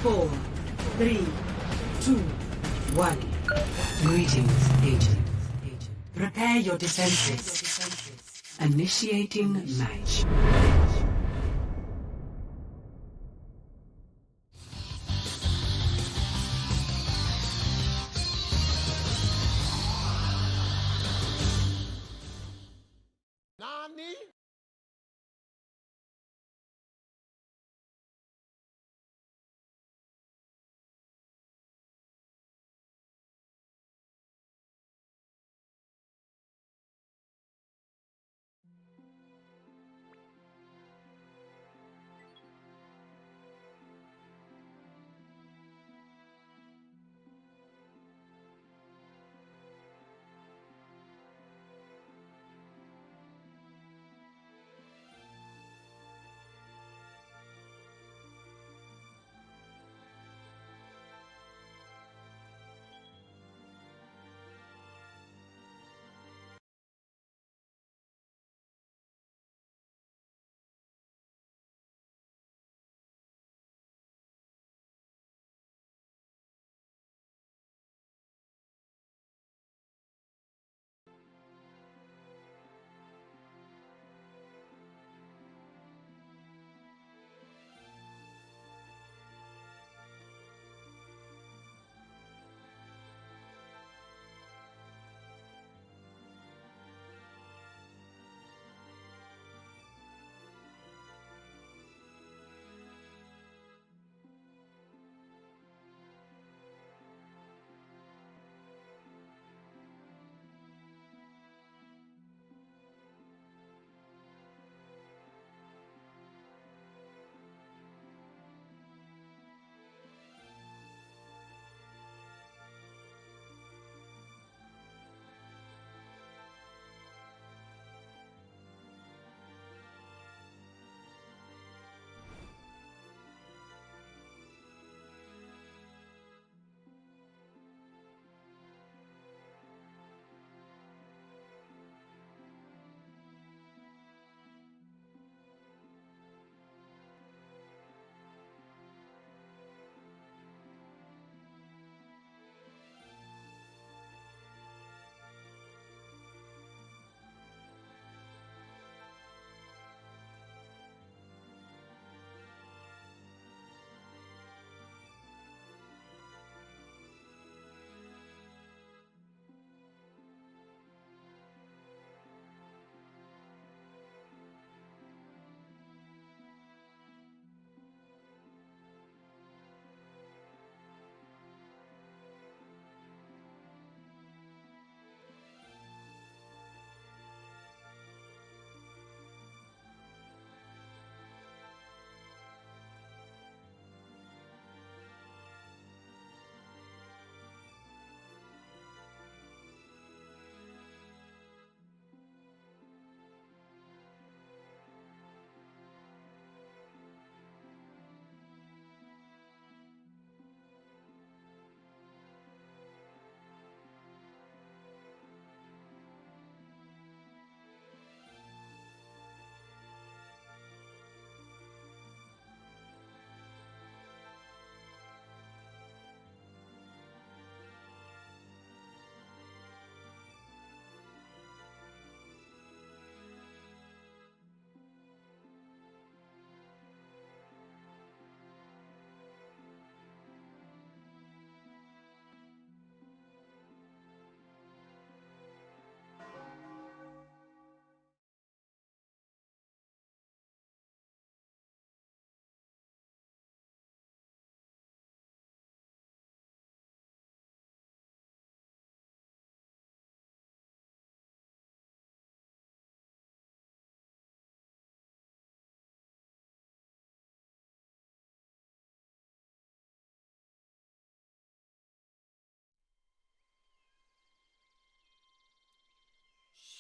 4, 3, 2, 1. Greetings, agent. Prepare your defenses. Initiating match.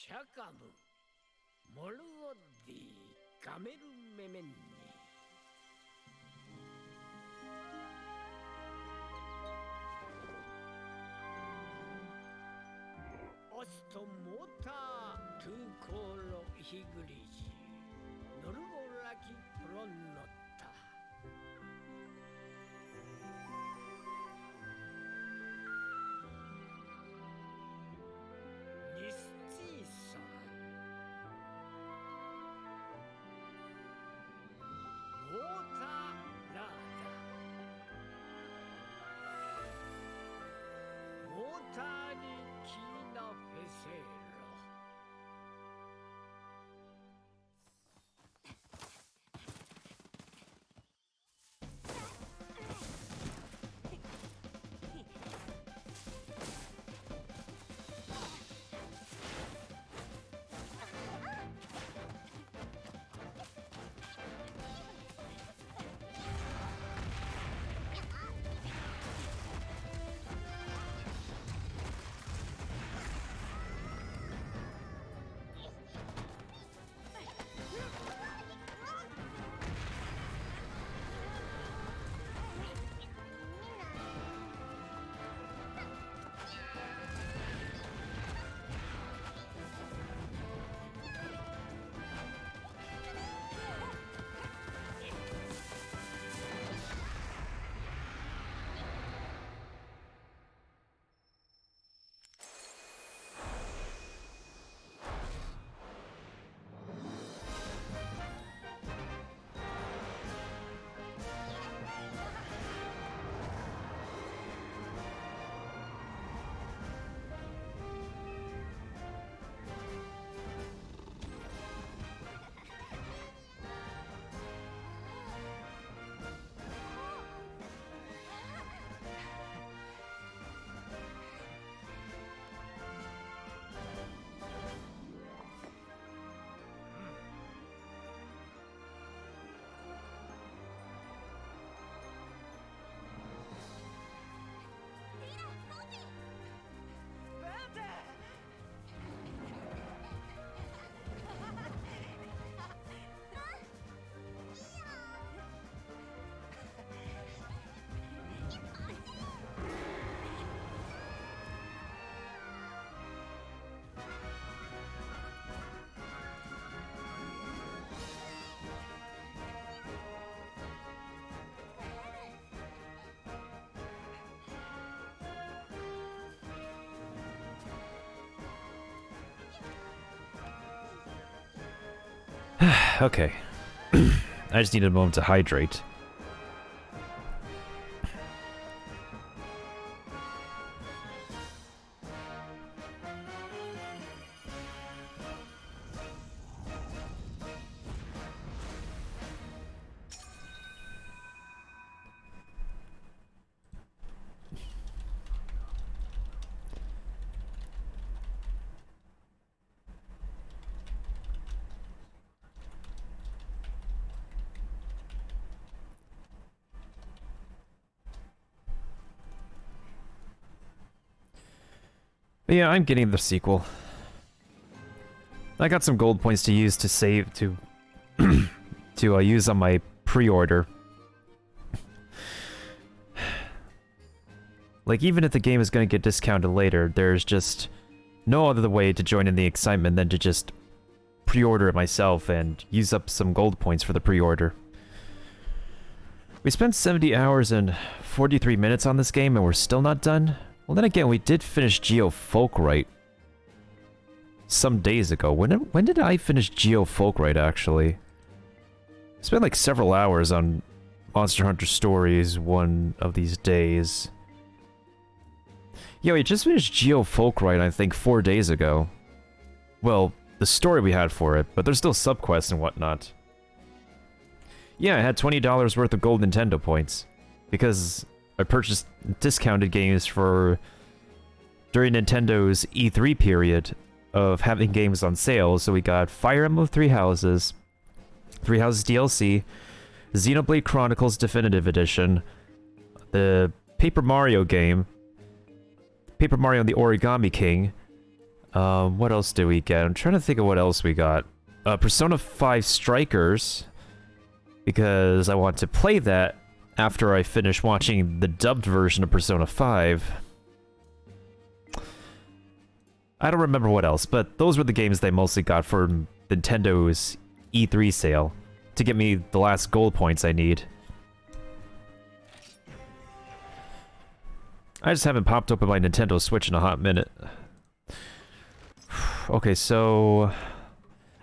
シャカム、モルオッディ、ガメルメメンニ。オストモーター、トゥーコーロヒグリジ、ノルゴラキプロンノッタ。Tani Kina Fesero. Okay. I just needed a moment to hydrate. But yeah, I'm getting the sequel. I got some gold points to use to save to use on my pre-order. Like, even if the game is going to get discounted later, there's just no other way to join in the excitement than to just pre-order it myself and use up some gold points for the pre-order. We spent 70 hours and 43 minutes on this game and we're still not done? Well, then again, we did finish Geo Folkright some days ago. When did I finish Geo Folkright, actually? I spent like several hours on Monster Hunter Stories one of these days. Yeah, we just finished Geo Folkright, I think, 4 days ago. Well, the story we had for it, but there's still subquests and whatnot. Yeah, I had $20 worth of gold Nintendo points. Because I purchased discounted games for during Nintendo's E3 period of having games on sale. So we got Fire Emblem Three Houses DLC, Xenoblade Chronicles Definitive Edition, the Paper Mario game, Paper Mario and the Origami King. What else did we get? I'm trying to think of what else we got. Persona 5 Strikers, because I want to play that after I finish watching the dubbed version of Persona 5. I don't remember what else, but those were the games they mostly got for Nintendo's E3 sale to get me the last gold points I need. I just haven't popped open my Nintendo Switch in a hot minute. Okay, so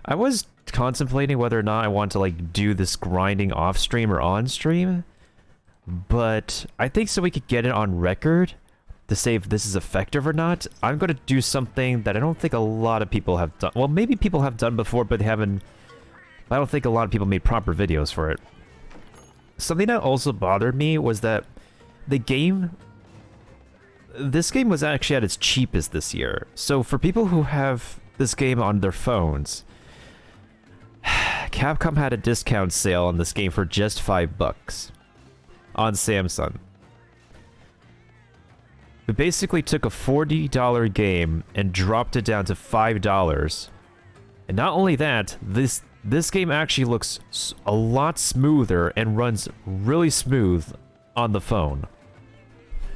I was contemplating whether or not I want to like do this grinding off stream or on stream. But I think so we could get it on record, to say if this is effective or not, I'm going to do something that I don't think a lot of people have done. Well, maybe people have done before, but they haven't... I don't think a lot of people made proper videos for it. Something that also bothered me was that the game... This game was actually at its cheapest this year. So for people who have this game on their phones, Capcom had a discount sale on this game for just $5 on Samsung. We basically took a $40 game and dropped it down to $5. And not only that, this game actually looks a lot smoother and runs really smooth on the phone.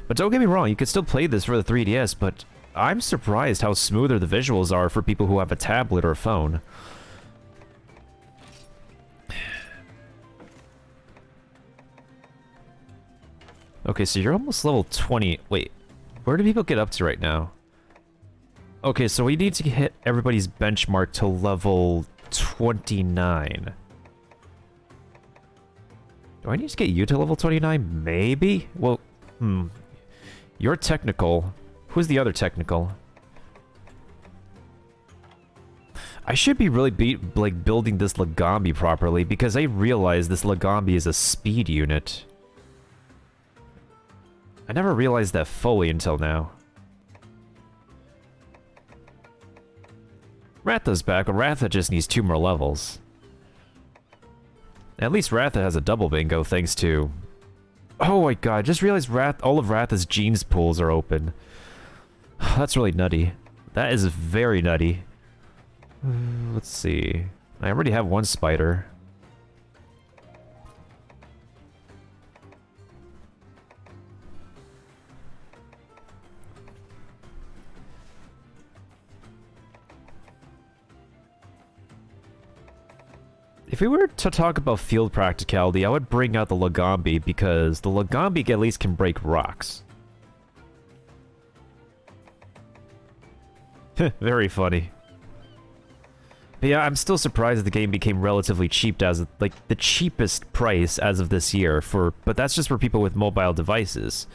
But don't get me wrong, you could still play this for the 3DS, but I'm surprised how smoother the visuals are for people who have a tablet or a phone. Okay, so you're almost level 20. Wait, where do people get up to right now? Okay, so we need to hit everybody's benchmark to level 29. Do I need to get you to level 29? Maybe? Well, You're technical. Who's the other technical? I should be really building this Lagambi properly, because I realize this Lagambi is a speed unit. I never realized that fully until now. Ratha's back, but Ratha just needs 2 more levels. At least Ratha has a double bingo thanks to... Oh my god, I just realized all of Ratha's genes pools are open. That's really nutty. That is very nutty. Let's see. I already have 1 spider. If we were to talk about field practicality, I would bring out the Lagambi, because the Lagambi at least can break rocks. Very funny. But yeah, I'm still surprised the game became relatively cheap as, like, the cheapest price as of this year but that's just for people with mobile devices.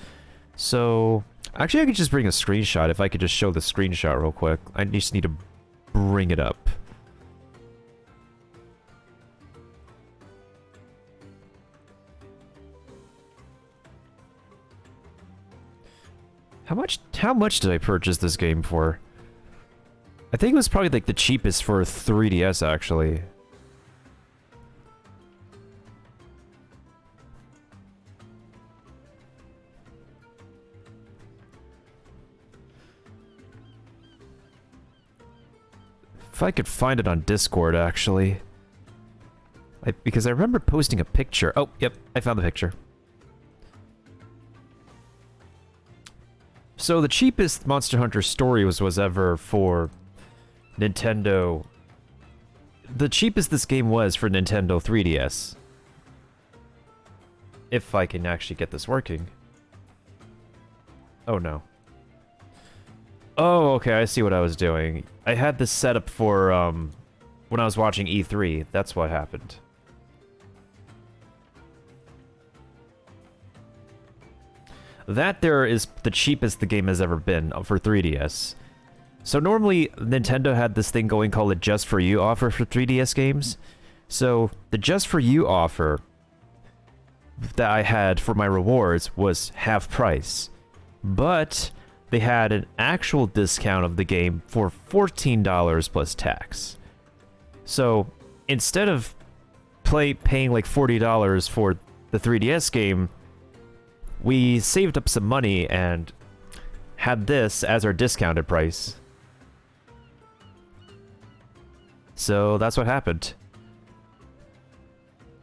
So, actually I could just bring a screenshot if I could just show the screenshot real quick. I just need to bring it up. How much did I purchase this game for? I think it was probably like the cheapest for 3DS actually. If I could find it on Discord actually. Because I remember posting a picture. Oh, yep, I found the picture. So the cheapest Monster Hunter Story was ever for Nintendo. The cheapest this game was for Nintendo 3DS. If I can actually get this working. Oh no. Oh, okay, I see what I was doing. I had this set up for, when I was watching E3. That's what happened. That there is the cheapest the game has ever been for 3DS. So normally, Nintendo had this thing going called a Just For You offer for 3DS games. So the Just For You offer that I had for my rewards was half price. But they had an actual discount of the game for $14 plus tax. So instead of paying like $40 for the 3DS game, we saved up some money and had this as our discounted price. So that's what happened.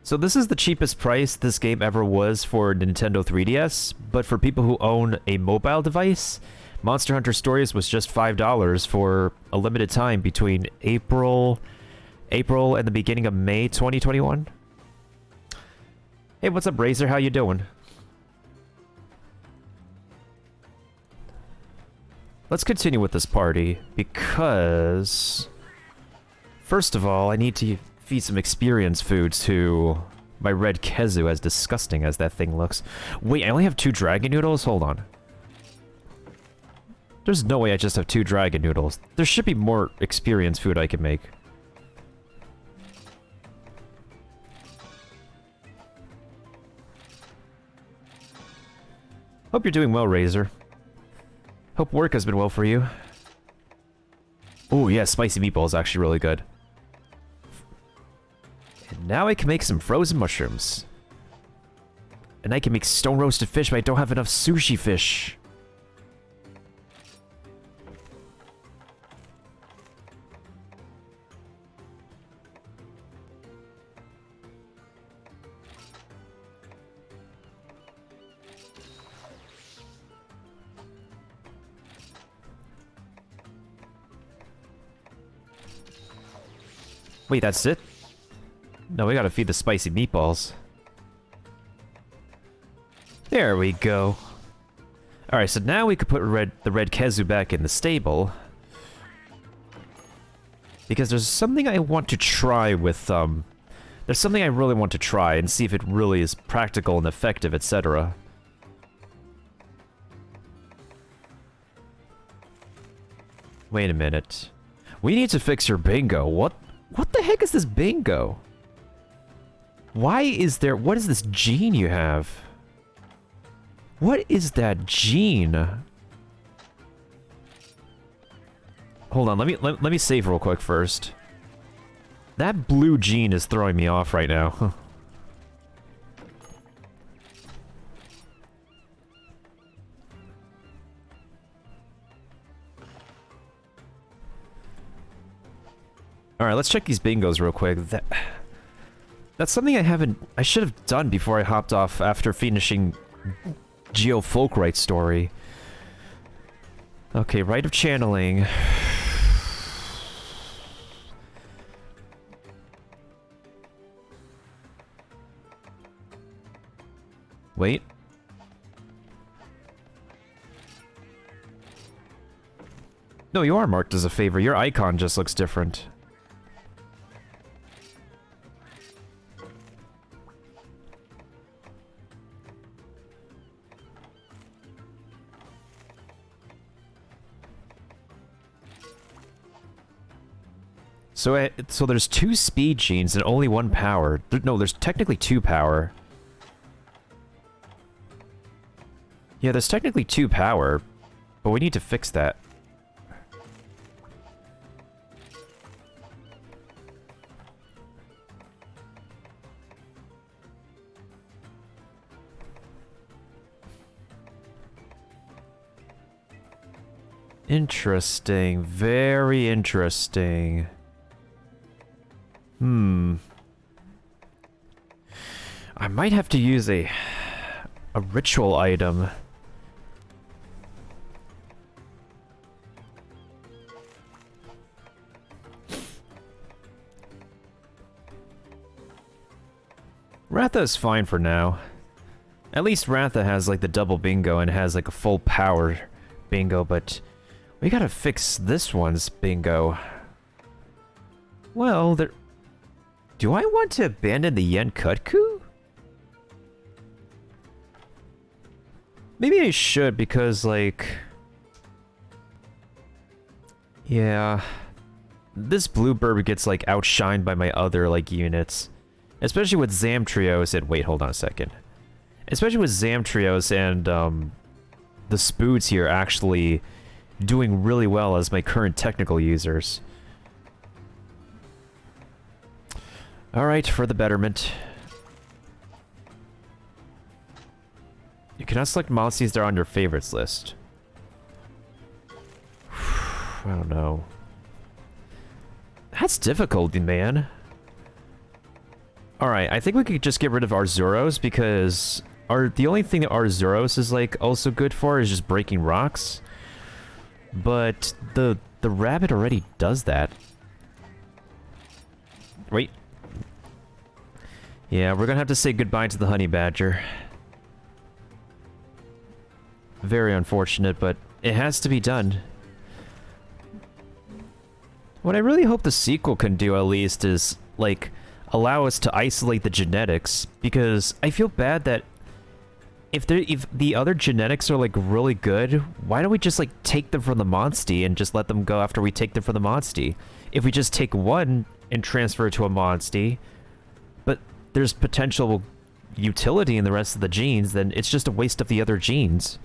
So this is the cheapest price this game ever was for Nintendo 3DS, but for people who own a mobile device, Monster Hunter Stories was just $5 for a limited time between April and the beginning of May 2021. Hey, what's up, Razor? How you doing? Let's continue with this party, because... First of all, I need to feed some experience food to my red Kezu, as disgusting as that thing looks. Wait, I only have 2 dragon noodles? Hold on. There's no way I just have 2 dragon noodles. There should be more experienced food I can make. Hope you're doing well, Razor. Hope work has been well for you. Oh yeah, spicy meatball is actually really good. And now I can make some frozen mushrooms. And I can make stone roasted fish, but I don't have enough sushi fish. Wait, that's it? No, we gotta feed the spicy meatballs. There we go. Alright, so now we could put the red Kezu back in the stable. Because there's something I want to try with, there's something I really want to try and see if it really is practical and effective, etc. Wait a minute. We need to fix your bingo. What the heck is this bingo? Why is there... What is this gene you have? What is that gene? Hold on, let me save real quick first. That blue gene is throwing me off right now. Alright, let's check these bingos real quick. That's something I should have done before I hopped off after finishing Geo Folkrite story. Okay, Rite of Channeling. Wait. No, you are marked as a favor. Your icon just looks different. So there's 2 speed genes and only 1 power. No, there's technically 2 power. Yeah, there's technically 2 power, but we need to fix that. Interesting. Very interesting. I might have to use a ritual item. Ratha is fine for now. At least Ratha has like the double bingo and has like a full power bingo, but we gotta fix this one's bingo. Well, there... Do I want to abandon the Yenkutku? Maybe I should, because, like... Yeah... This Bluebird gets, like, outshined by my other, like, units. Especially with Zamtrios and... Wait, hold on a second. Especially with Zamtrios and, the Spoods here actually doing really well as my current technical users. Alright, for the betterment. You cannot select monsters that are on your favorites list. I don't know. That's difficult, man. Alright, I think we could just get rid of Arzuros because the only thing that Arzuros is like also good for is just breaking rocks. But the rabbit already does that. Wait. Yeah, we're gonna have to say goodbye to the honey badger. Very unfortunate, but it has to be done. What I really hope the sequel can do, at least, is, like, allow us to isolate the genetics, because I feel bad that if the other genetics are like really good, why don't we just like take them from the Monstie and just let them go after we take them from the Monstie? If we just take one and transfer it to a Monstie, but there's potential utility in the rest of the genes, then it's just a waste of the other genes.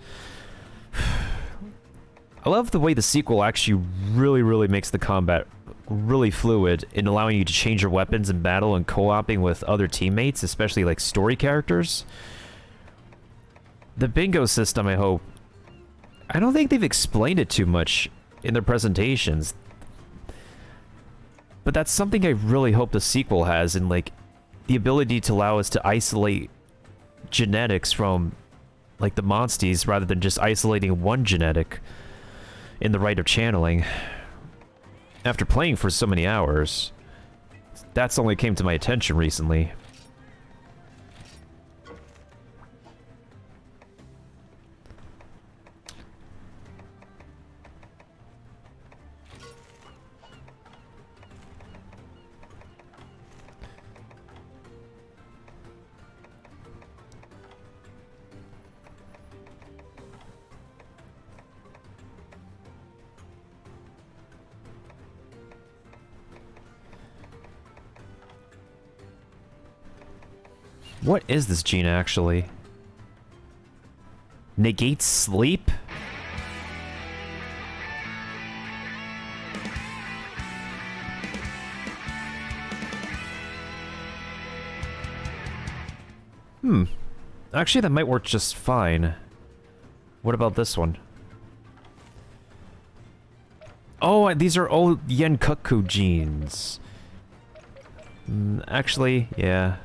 I love the way the sequel actually really makes the combat really fluid in allowing you to change your weapons in battle and co-oping with other teammates, especially like story characters. The bingo system, I hope. I don't think they've explained it too much in their presentations. But that's something I really hope the sequel has, in like the ability to allow us to isolate genetics from like the Monsties rather than just isolating one genetic in the rite of channeling. After playing for so many hours, that's only came to my attention recently. What is this gene, actually? Negates sleep? Actually, that might work just fine. What about this one? Oh, these are old Yenkoku genes. Actually, yeah.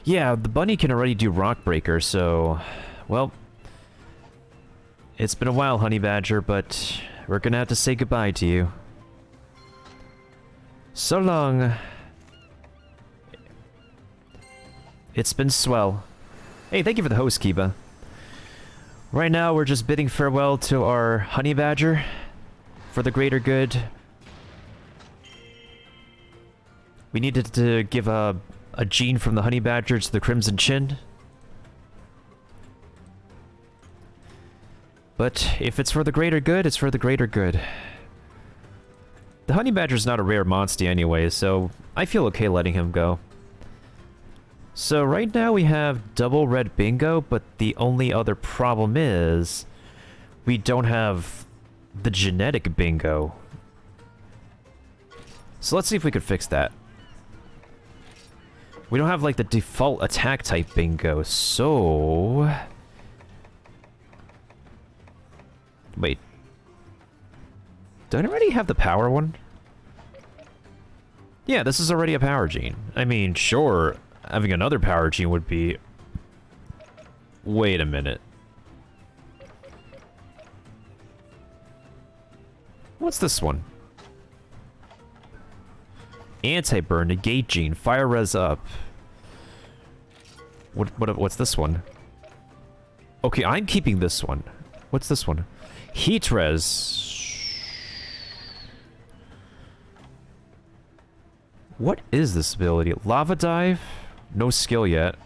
Yeah, the bunny can already do Rock Breaker, so... Well... It's been a while, Honey Badger, but... We're gonna have to say goodbye to you. So long. It's been swell. Hey, thank you for the host, Kiba. Right now, we're just bidding farewell to our Honey Badger. For the greater good. We needed to give a gene from the Honey Badger to the Crimson Chin. But if it's for the greater good, it's for the greater good. The Honey Badger's not a rare Monstie anyway, so I feel okay letting him go. So right now we have double red bingo, but the only other problem is we don't have the genetic bingo. So let's see if we could fix that. We don't have, like, the default attack type bingo, so... Wait. Don't I already have the power one? Yeah, this is already a power gene. I mean, sure, having another power gene would be... Wait a minute. What's this one? Anti-burn, negate gene, fire res up. What's this one? Okay, I'm keeping this one. What's this one? Heat res. What is this ability? Lava dive? No skill yet.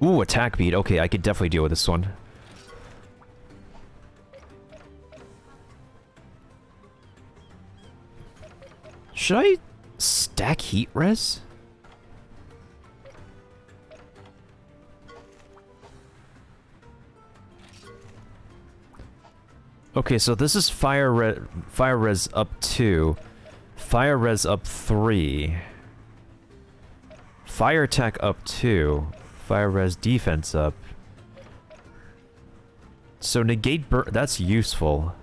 Ooh, attack beat. Okay, I could definitely deal with this one. Should I stack heat res? Okay, so this is fire res up 2, fire res up 3, fire attack up 2, fire res defense up. So negate burn, that's useful.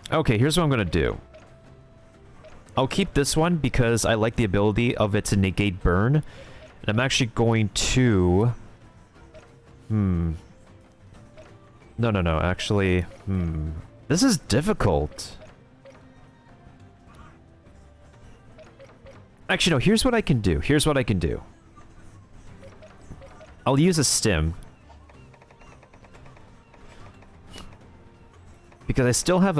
Okay, here's what I'm gonna do. I'll keep this one because I like the ability of it to negate burn. And I'm actually going to... No, actually... This is difficult. Actually, no, here's what I can do. I'll use a stim. Because I still have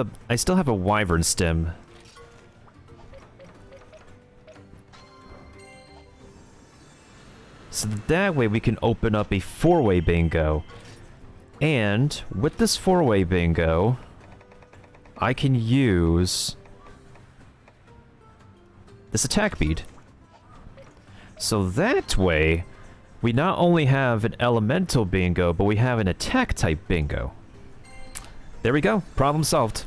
a wyvern stim. So that way we can open up a 4-way bingo. And with this 4-way bingo, I can use this attack bead. So that way, we not only have an elemental bingo, but we have an attack type bingo. There we go. Problem solved.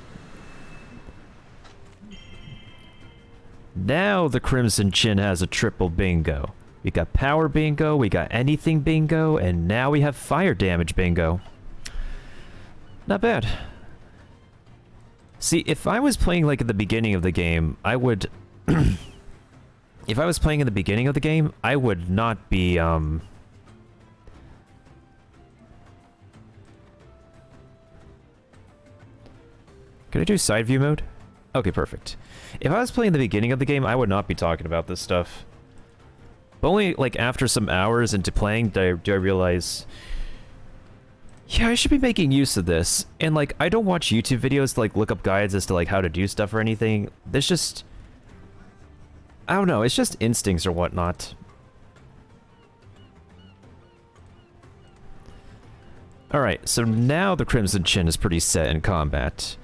Now the Crimson Chin has a triple bingo. We got power bingo, we got anything bingo, and now we have fire damage bingo. Not bad. See, if I was playing like at the beginning of the game, I would... if I was playing in the beginning of the game, I would not be, Can I do side view mode? Okay, perfect. If I was playing the beginning of the game, I would not be talking about this stuff. But only, like, after some hours into playing, do I realize... Yeah, I should be making use of this. And, like, I don't watch YouTube videos to, like, look up guides as to, like, how to do stuff or anything. There's just... I don't know, it's just instincts or whatnot. Alright, so now the Crimson Chin is pretty set in combat.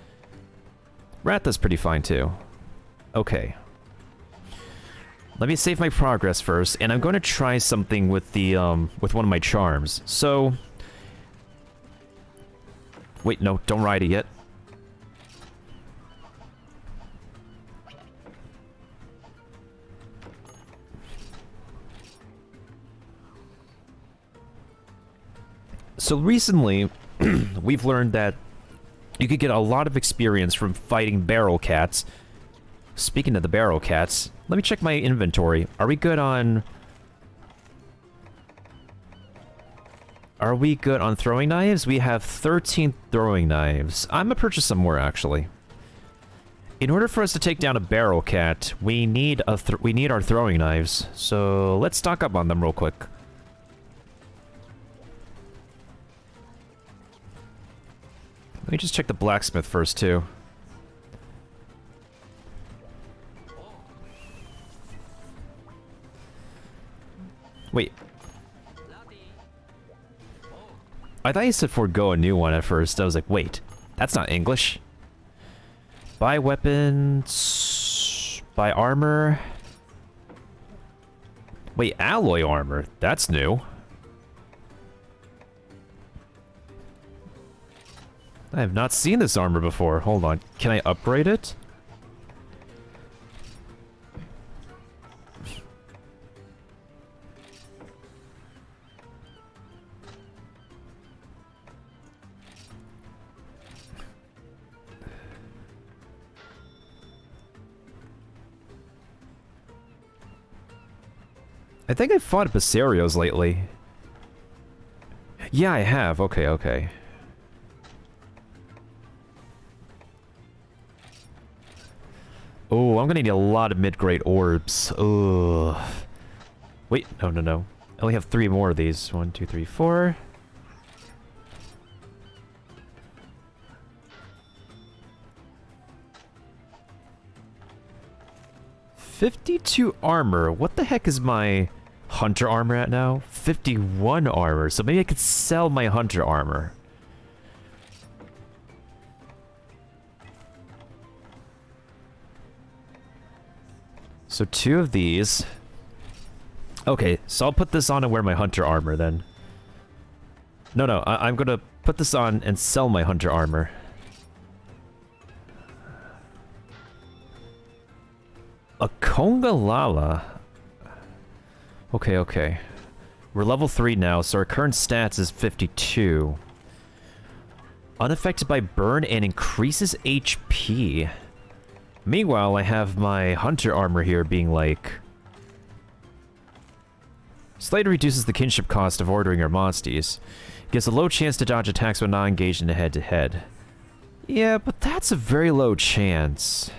Ratha's pretty fine, too. Okay. Let me save my progress first, and I'm going to try something with the, with one of my charms. So... Wait, no, don't ride it yet. So recently, we've learned that you could get a lot of experience from fighting barrel cats. Speaking of the barrel cats, let me check my inventory. Are we good on... Are we good on throwing knives? We have 13 throwing knives. I'm gonna purchase some more, actually. In order for us to take down a barrel cat, we need our throwing knives. So let's stock up on them real quick. Let me just check the blacksmith first, too. Wait. I thought you said forego a new one at first. I was like, wait, that's not English. Buy weapons... Buy armor... Wait, alloy armor? That's new. I have not seen this armor before. Hold on. Can I upgrade it? I think I fought Basarios lately. Yeah, I have. Okay, okay. Oh, I'm gonna need a lot of mid-grade orbs. Ugh. Wait, no, no, no. I only have 3 more of these. 1, 2, 3, 4. $52 armor. What the heck is my hunter armor at now? 51 armor. So maybe I could sell my hunter armor. So 2 of these. Okay, so I'll put this on and wear my hunter armor then. No, I'm gonna put this on and sell my hunter armor. A Congalala. Okay, okay. We're level 3 now, so our current stats is 52. Unaffected by burn and increases HP. Meanwhile, I have my hunter armor here being like... Slightly reduces the kinship cost of ordering your monsties. Gives a low chance to dodge attacks when not engaged in a head-to-head. Yeah, but that's a very low chance.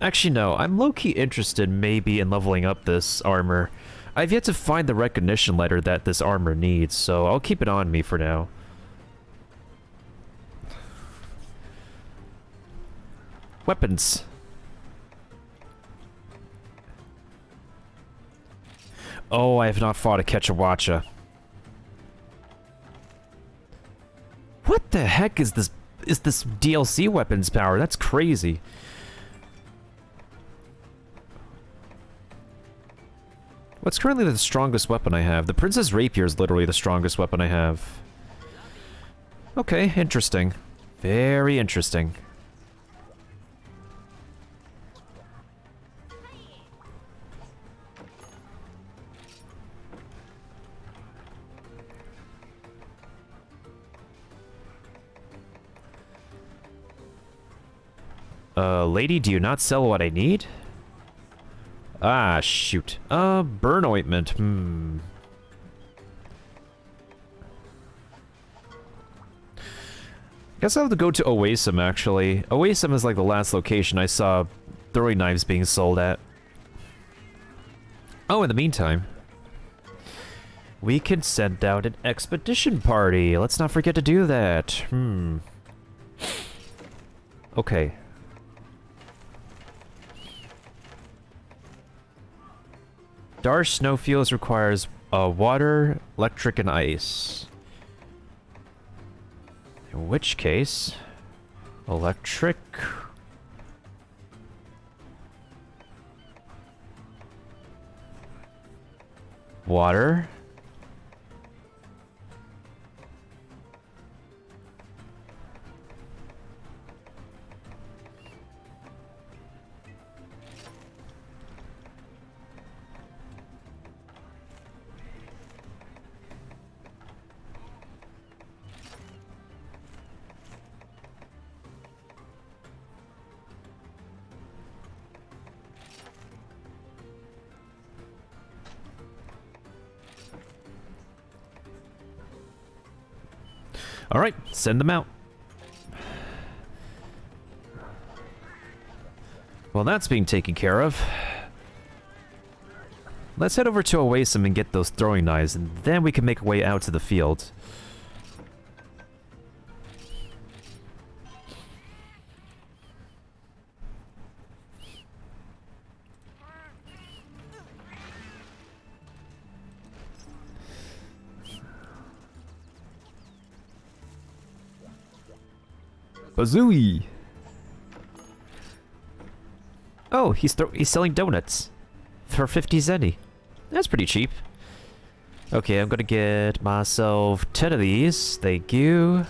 Actually, no. I'm low-key interested maybe in leveling up this armor. I've yet to find the recognition letter that this armor needs, so I'll keep it on me for now. Weapons. Oh, I have not fought a Kechawacha. What the heck is this DLC weapons power? That's crazy. What's currently the strongest weapon I have? The Princess Rapier is literally the strongest weapon I have. Okay, interesting. Very interesting. Lady, do you not sell what I need? Ah, shoot. Burn ointment. Guess I'll have to go to Oasim, actually. Oasim is like the last location I saw throwing knives being sold at. Oh, in the meantime, we can send out an expedition party. Let's not forget to do that. Okay. Darsh Snowfields requires water, electric, and ice. In which case, electric... water... Alright, send them out. Well, that's being taken care of. Let's head over to Oasim and get those throwing knives, and then we can make our way out to the field. Bazooey! Oh, he's selling donuts for 50 zenny. That's pretty cheap. Okay, I'm gonna get myself 10 of these. Thank you.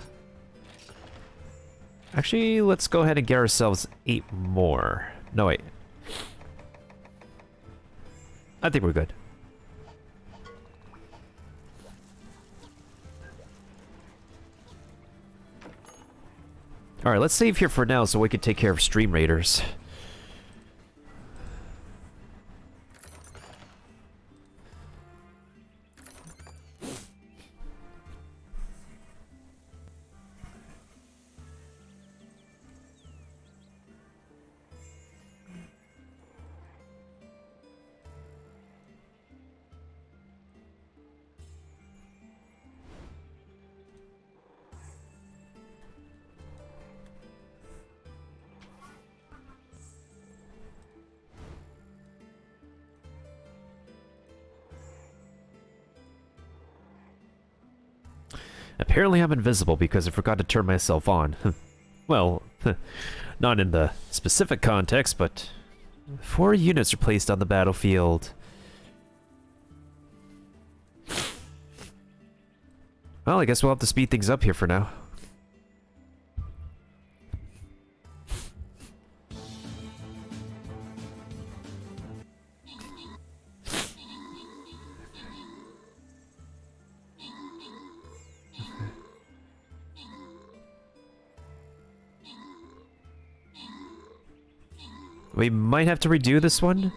Actually, let's go ahead and get ourselves 8 more. No, wait. I think we're good. Alright, let's save here for now so we can take care of Stream Raiders. Apparently I'm invisible because I forgot to turn myself on. Well, not in the specific context, but 4 units are placed on the battlefield. Well, I guess we'll have to speed things up here for now. We might have to redo this one.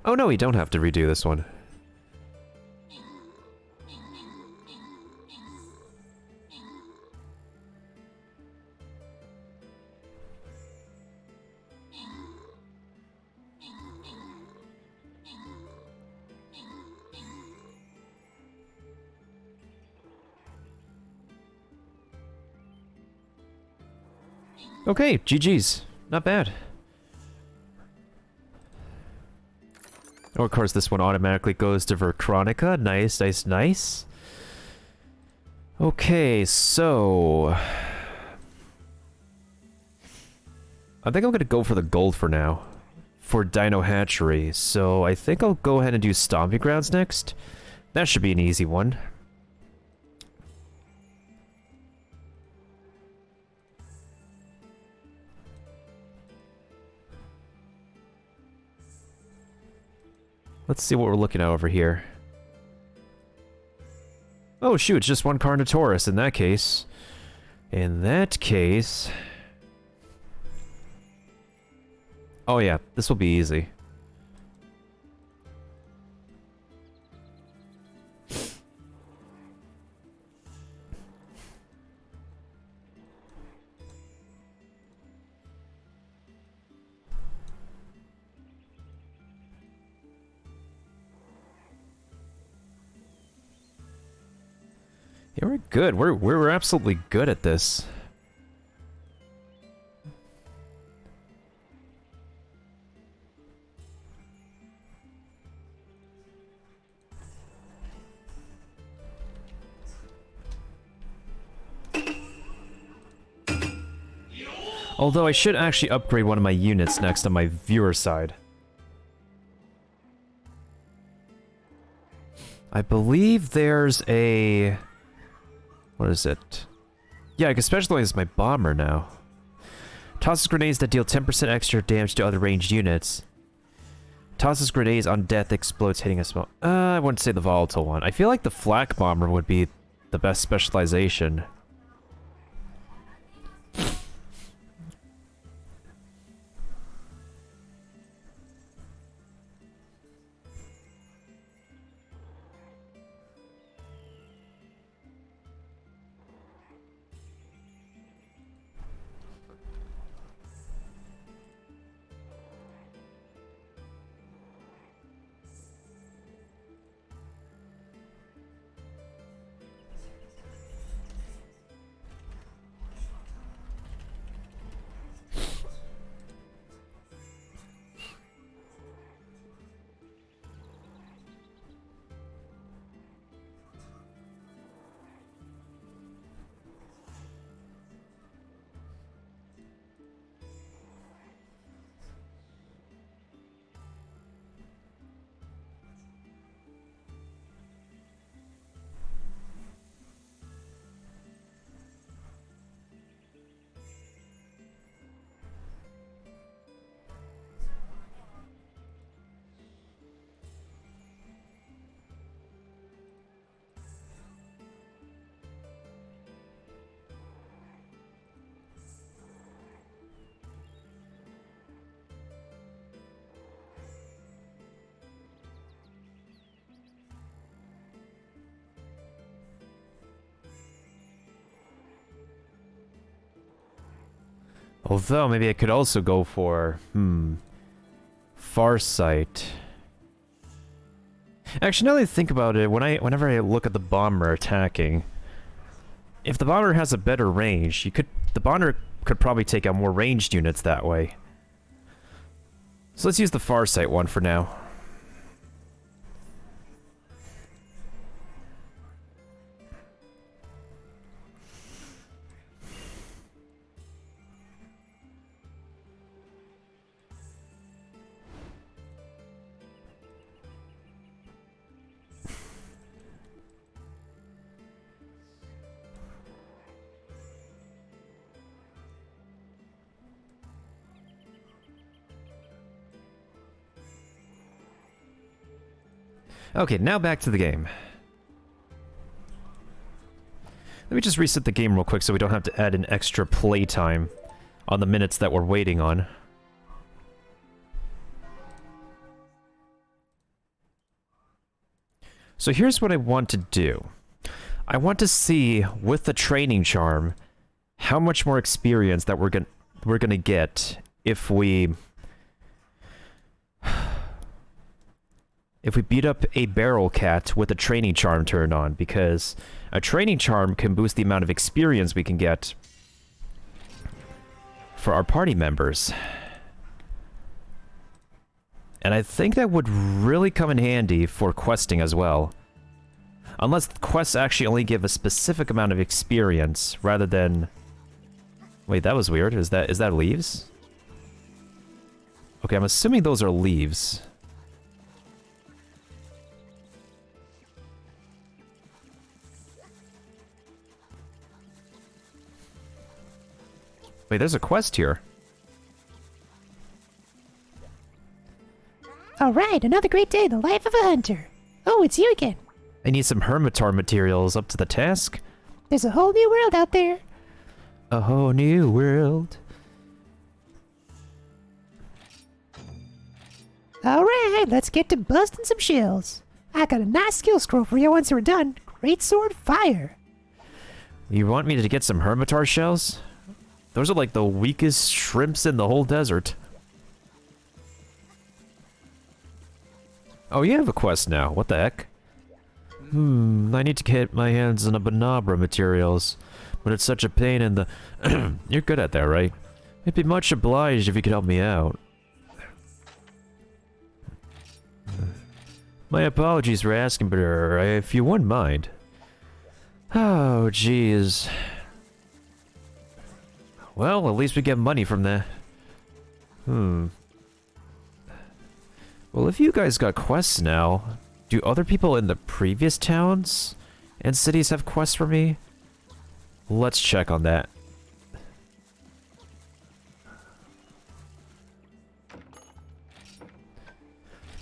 Oh no, we don't have to redo this one. Okay, GG's. Not bad. Oh, of course, this one automatically goes to Verchronica. Nice, nice, nice. Okay, so... I think I'm gonna go for the gold for now. For Dino Hatchery. So I think I'll go ahead and do Stomping Grounds next. That should be an easy one. Let's see what we're looking at over here. Oh shoot, it's just one Carnotaurus in that case. In that case... Oh yeah, this will be easy. Yeah, we're good. We're absolutely good at this. Although I should actually upgrade one of my units next on my viewer side. I believe there's a... What is it? Yeah, I can specialize my bomber now. Tosses grenades that deal 10% extra damage to other ranged units. Tosses grenades on death, explodes hitting a small... I wouldn't say the volatile one. I feel like the flak bomber would be the best specialization. Although, maybe I could also go for, Farsight. Actually, now that I think about it, whenever I look at the bomber attacking, if the bomber has a better range, the bomber could probably take out more ranged units that way. So let's use the Farsight one for now. Okay, now back to the game. Let me just reset the game real quick so we don't have to add an extra playtime on the minutes that we're waiting on. So here's what I want to do. I want to see, with the training charm, how much more experience that we're gonna get if we beat up a barrel cat with a training charm turned on, because a training charm can boost the amount of experience we can get for our party members. And I think that would really come in handy for questing as well. Unless quests actually only give a specific amount of experience, rather than... Wait, that was weird. Is that leaves? Okay, I'm assuming those are leaves. Wait, there's a quest here. Alright, another great day in the life of a hunter. Oh, it's you again. I need some Hermitar materials up to the task. There's a whole new world out there. A whole new world. Alright, let's get to busting some shells. I got a nice skill scroll for you once we're done. Great sword fire. You want me to get some Hermitar shells? Those are like the weakest shrimps in the whole desert. Oh, you have a quest now. What the heck? I need to get my hands on a Banabra materials, but it's such a pain in the... You're good at that, right? I'd be much obliged if you could help me out. My apologies for asking, but if you wouldn't mind. Oh, jeez. Well, at least we get money from that. Well, if you guys got quests now, do other people in the previous towns and cities have quests for me? Let's check on that.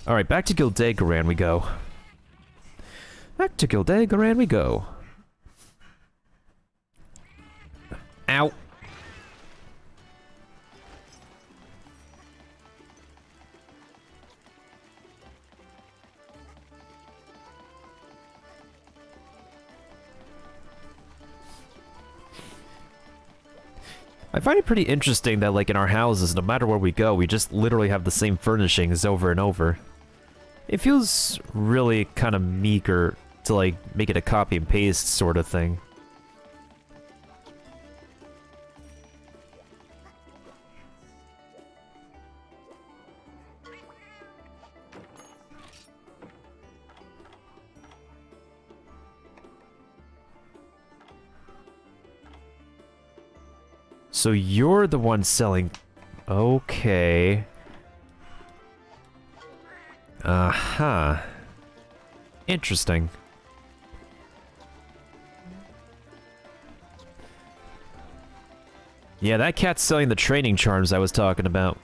Alright, back to Gildegaran we go. Back to Gildegaran we go. Ow. I find it pretty interesting that, like, in our houses, no matter where we go, we just literally have the same furnishings over and over. It feels really kind of meager to, like, make it a copy and paste sort of thing. So you're the one selling... Okay. Uh-huh. Interesting. Yeah, that cat's selling the training charms I was talking about.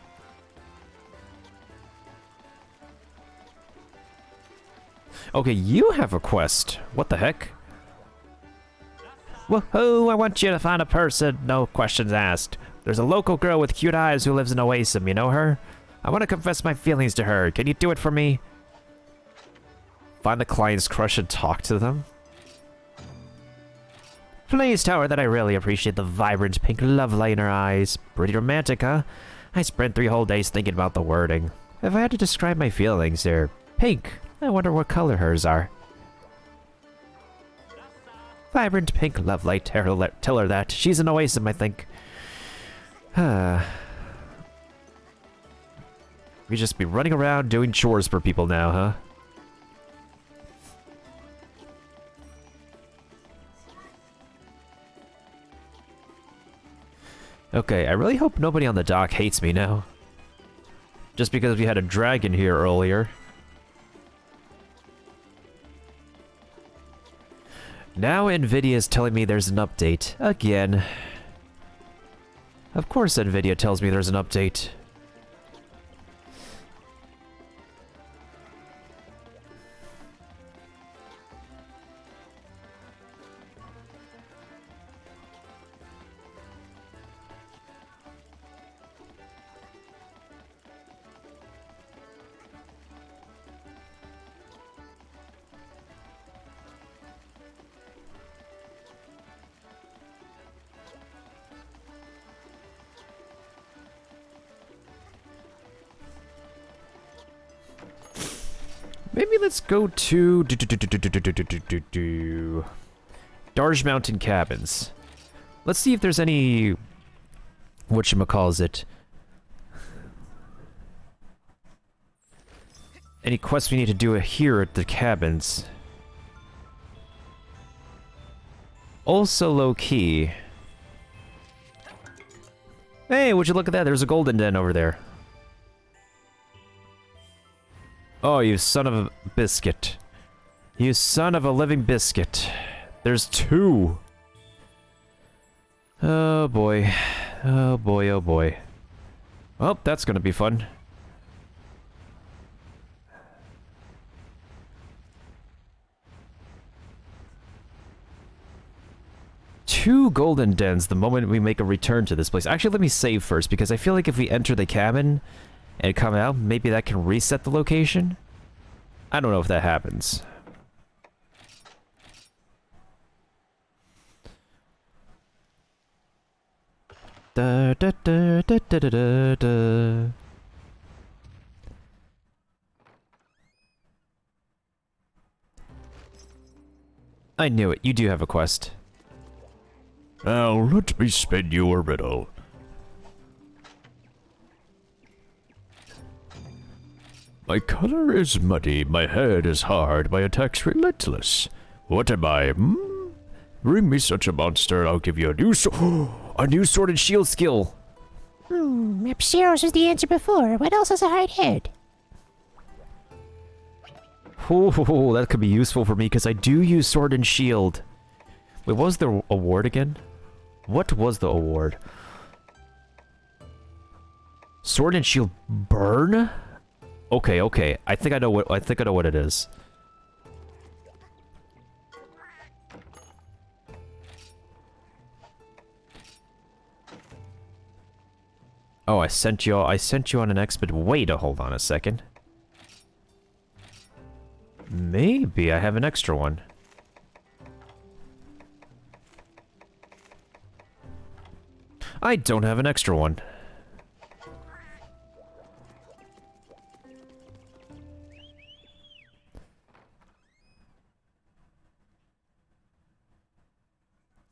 Okay, you have a quest. What the heck? Woohoo! I want you to find a person, no questions asked. There's a local girl with cute eyes who lives in Oasim, you know her? I want to confess my feelings to her. Can you do it for me? Find the client's crush and talk to them? Please tell her that I really appreciate the vibrant pink love light in her eyes. Pretty romantic, huh? I spent 3 whole days thinking about the wording. If I had to describe my feelings, they're pink. I wonder what color hers are. Vibrant pink love light. Tell her that. She's an Oasim, I think. We just be running around doing chores for people now, huh? Okay, I really hope nobody on the dock hates me now. Just because we had a dragon here earlier. Now Nvidia is telling me there's an update. Again. Of course Nvidia tells me there's an update. Maybe let's go to Darge Mountain Cabins. Let's see if there's any whatchamacallit. Any quests we need to do here at the cabins. Also low key. Hey, would you look at that? There's a golden den over there. Oh, you son of a biscuit. You son of a living biscuit. There's 2. Oh boy. Oh boy, oh boy. Well, that's gonna be fun. Two golden dens the moment we make a return to this place. Actually, let me save first, because I feel like if we enter the cabin and come out, maybe that can reset the location? I don't know if that happens. Da da da da da da da da. I knew it. You do have a quest. Now, let me spin you a riddle. My color is muddy, my head is hard, my attack's relentless. What am I, Bring me such a monster, I'll give you a new A new sword and shield skill. Epsiros was the answer before. What else has a hard head? Oh, that could be useful for me, because I do use sword and shield. Wait, what was the award again? What was the award? Sword and shield burn? Okay, okay. I think I know what it is. Oh, I sent you on an expedition. Wait, hold on a second. Maybe I have an extra one. I don't have an extra one.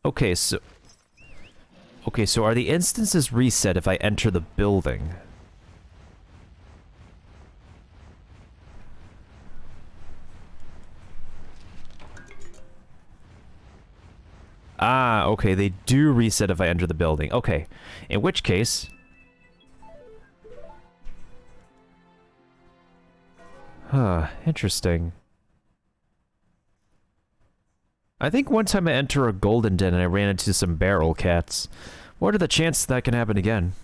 Okay, so are the instances reset if I enter the building? Ah, okay, they do reset if I enter the building. Okay, in which case... Huh, interesting. I think one time I enter a golden den and I ran into some barrel cats. What are the chances that can happen again?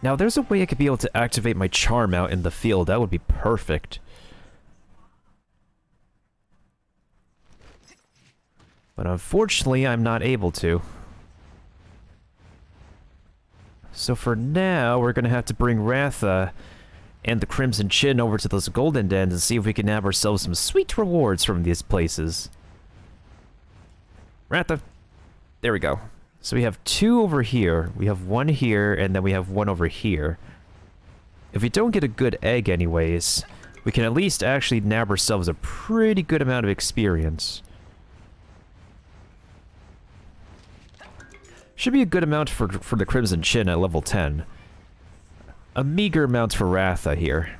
Now, there's a way I could be able to activate my charm out in the field. That would be perfect. But unfortunately, I'm not able to. So for now, we're gonna have to bring Ratha and the Crimson Chin over to those golden dens and see if we can nab ourselves some sweet rewards from these places. Ratha! There we go. So we have 2 over here, we have 1 here, and then we have 1 over here. If we don't get a good egg anyways, we can at least actually nab ourselves a pretty good amount of experience. Should be a good amount for the Crimson Chin at level 10. A meager amount for Ratha here.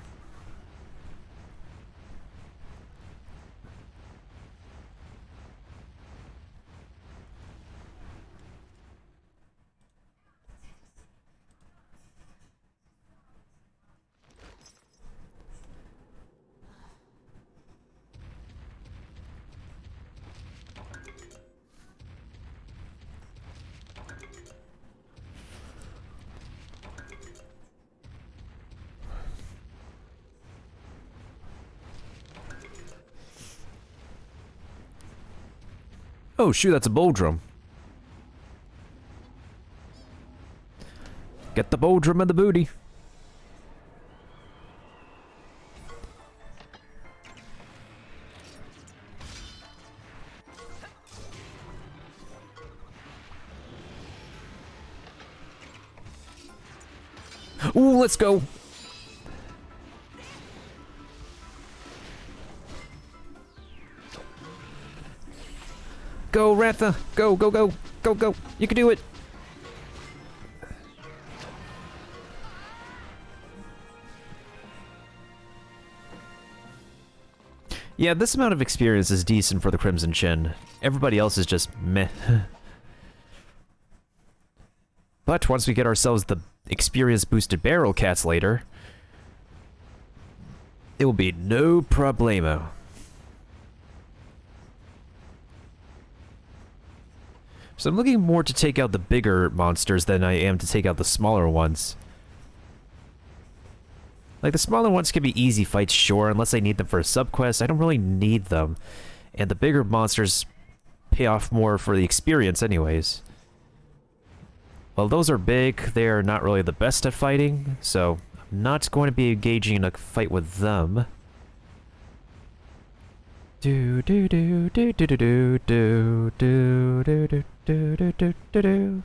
Oh shoot, that's a bow drum. Get the bow drum and the booty. Ooh, let's go. Go, Ratha. Go, go, go. Go, go. You can do it. Yeah, this amount of experience is decent for the Crimson Chin. Everybody else is just meh. But once we get ourselves the experience-boosted barrel cats later, it will be no problemo. So I'm looking more to take out the bigger monsters than I am to take out the smaller ones. Like, the smaller ones can be easy fights, sure, unless I need them for a subquest. I don't really need them. And the bigger monsters pay off more for the experience anyways. Well, those are big. They're not really the best at fighting, so I'm not going to be engaging in a fight with them. Do do do do do do do do do do do do do do do.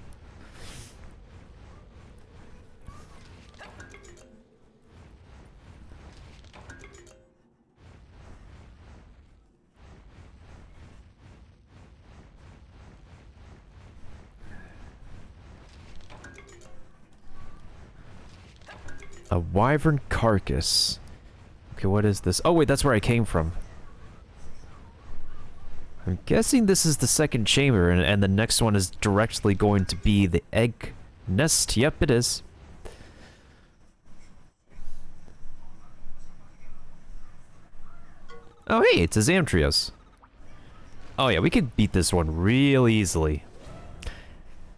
A wyvern carcass. Okay, what is this? Oh wait, that's where I came from. I'm guessing this is the second chamber, and the next one is directly going to be the egg nest. Yep, it is. Oh hey, it's a Zamtrios. Oh yeah, we could beat this one real easily.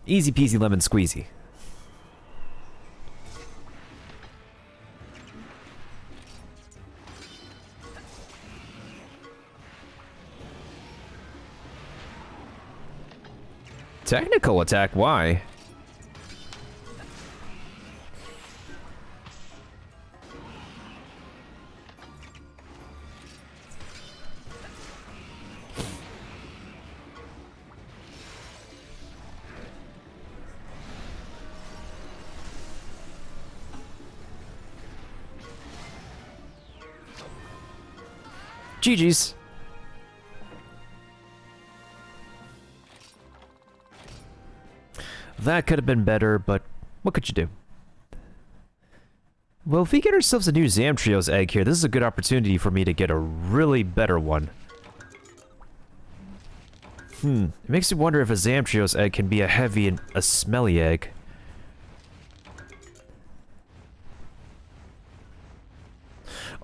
Easy peasy lemon squeezy. Technical attack, why? GG's. That could have been better, but what could you do? Well, if we get ourselves a new Zamtrios egg here, this is a good opportunity for me to get a really better one. It makes me wonder if a Zamtrios egg can be a heavy and a smelly egg.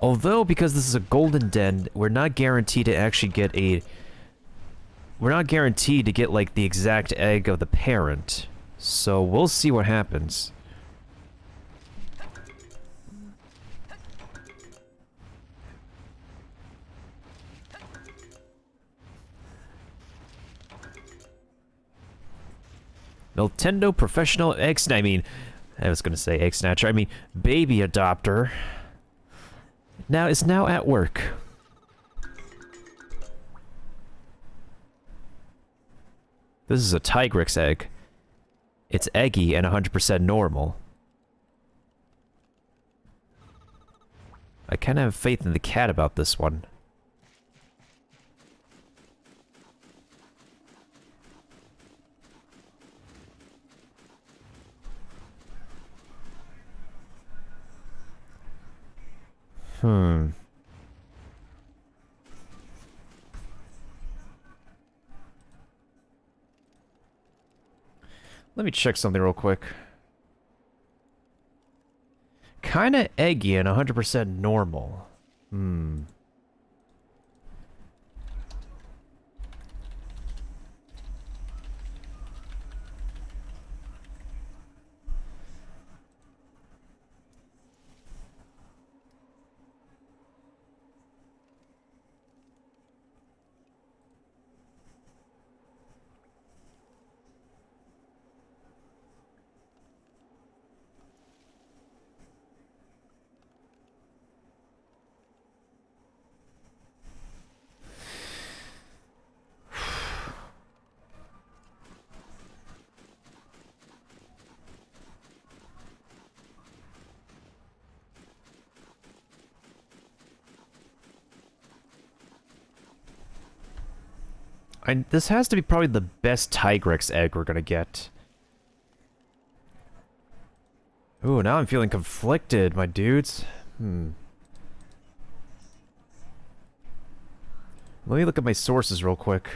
Although, because this is a golden den, we're not guaranteed to actually get a... We're not guaranteed to get, like, the exact egg of the parent. So, we'll see what happens. Nintendo Professional Egg Snatcher. I mean, I was gonna say Egg Snatcher. I mean, Baby Adopter. Now is now at work. This is a Tigrex egg. It's eggy and 100% normal. I kind of have faith in the cat about this one. Let me check something real quick. Kinda eggy and 100% normal. This has to be probably the best Tigrex egg we're gonna get. Ooh, now I'm feeling conflicted, my dudes. Let me look at my sources real quick.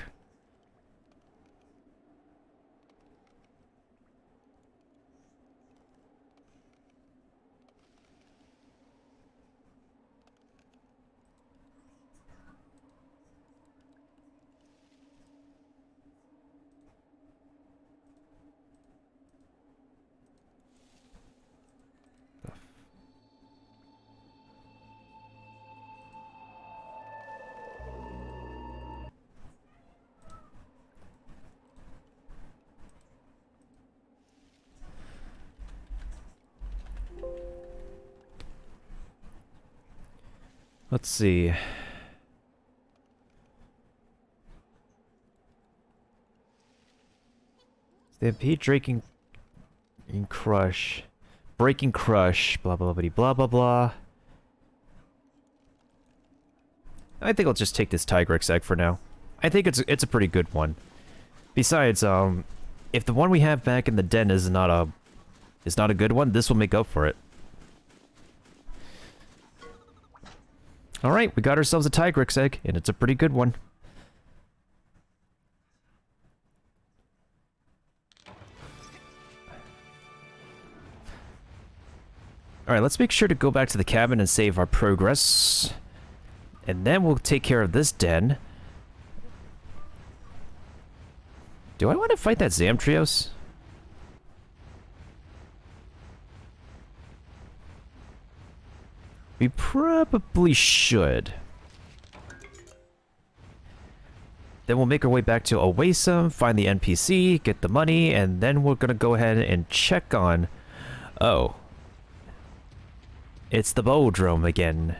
Let's see. Stampede, Draking, and Crush. Breaking Crush, blah blah blah blah blah blah. I think I'll just take this Tigrex egg for now. I think it's a pretty good one. Besides, if the one we have back in the den is not a good one, this will make up for it. Alright, we got ourselves a Tigrex egg, and it's a pretty good one. Alright, let's make sure to go back to the cabin and save our progress. And then we'll take care of this den. Do I want to fight that Zamtrios? We probably should. Then we'll make our way back to Oasis, find the NPC, get the money, and then we're gonna go ahead and check on... Oh. It's the Bodrome again.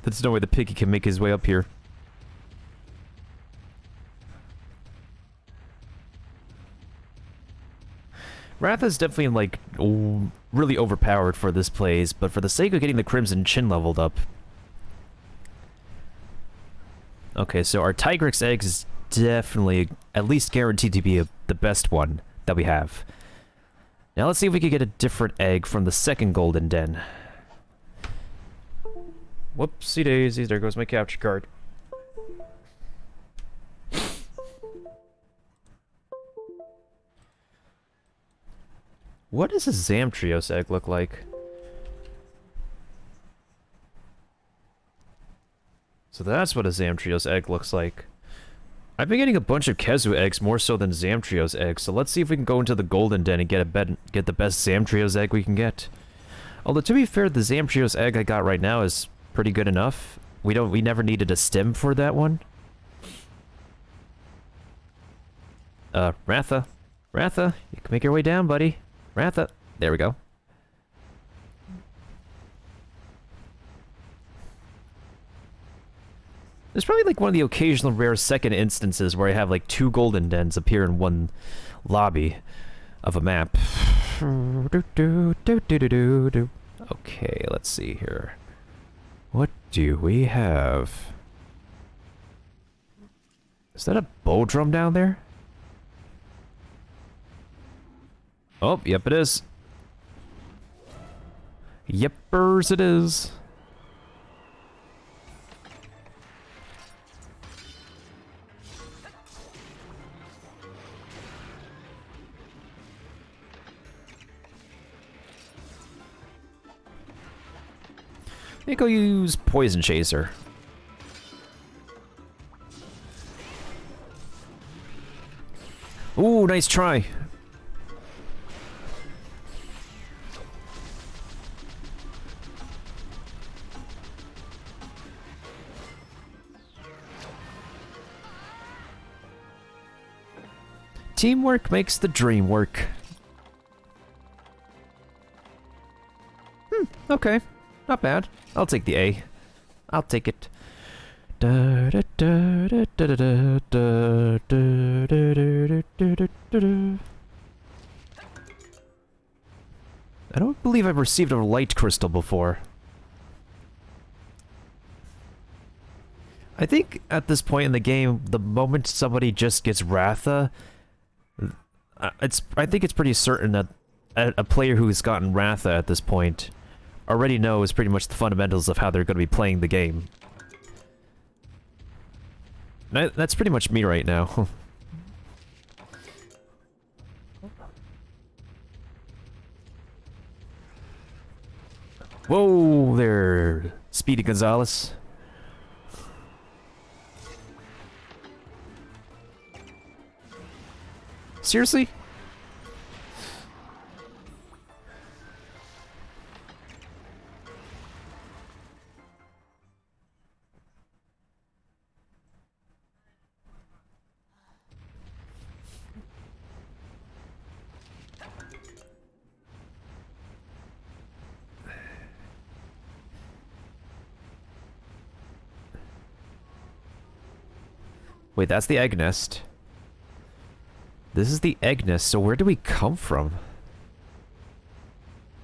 There's no way the piggy can make his way up here. Ratha's definitely, like, really overpowered for this plays, but for the sake of getting the Crimson Chin leveled up. Okay, so our Tigrex egg is definitely at least guaranteed to be the best one that we have. Now let's see if we can get a different egg from the second Golden Den. Whoopsie daisies, there goes my capture card. What does a Zamtrios egg look like? So that's what a Zamtrios egg looks like. I've been getting a bunch of Kezu eggs more so than Zamtrios eggs, so let's see if we can go into the Golden Den and get the best Zamtrios egg we can get. Although to be fair, the Zamtrios egg I got right now is pretty good enough. We never needed a stem for that one. Ratha. Ratha, you can make your way down, buddy. Ratha. There we go. There's probably like one of the occasional rare second instances where I have like 2 Golden Dens appear in one lobby of a map. Okay, let's see here. What do we have? Is that a Bodrome down there? Oh, yep it is. Yepers it is. Let me go use Poison Chaser. Ooh, nice try. Teamwork makes the dream work. Okay. Not bad. I'll take the A. I'll take it. I don't believe I've received a light crystal before. I think at this point in the game, the moment somebody just gets Ratha, I think it's pretty certain that a player who's gotten Ratha at this point already knows pretty much the fundamentals of how they're going to be playing the game. That's pretty much me right now. Whoa there, Speedy Gonzalez. Seriously? Wait, that's the egg nest. This is the egg nest, so where do we come from?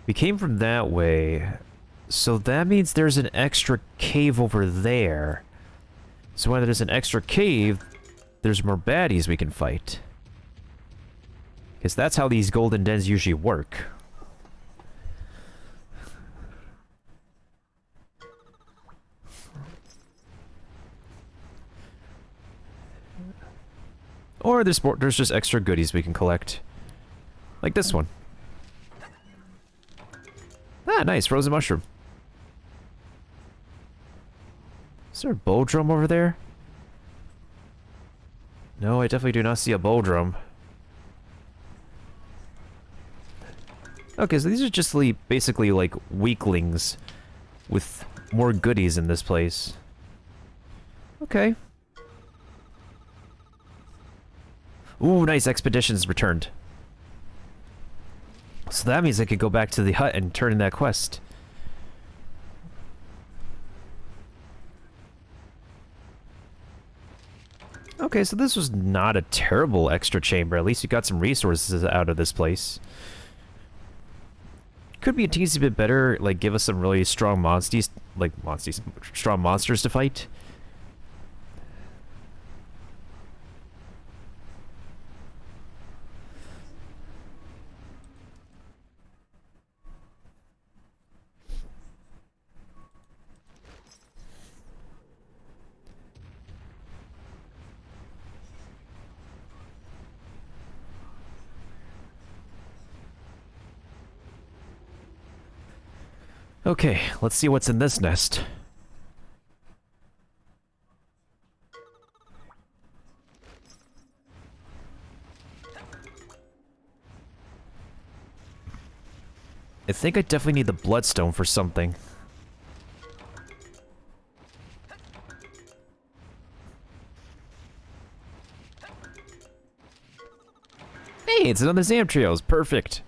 We came from that way, so that means there's an extra cave over there. So when there's an extra cave, there's more baddies we can fight. Because that's how these golden dens usually work. Or there's just extra goodies we can collect. Like this one. Ah, nice, frozen mushroom. Is there a bow drum over there? No, I definitely do not see a bow drum. Okay, so these are just basically like weaklings with more goodies in this place. Okay. Ooh, nice, expeditions returned. So that means I could go back to the hut and turn in that quest. Okay, so this was not a terrible extra chamber. At least you got some resources out of this place. Could be a teensy bit better, like give us some really strong strong monsters to fight. Okay, let's see what's in this nest. I think I definitely need the bloodstone for something. Hey, it's another Zamtrios. Perfect.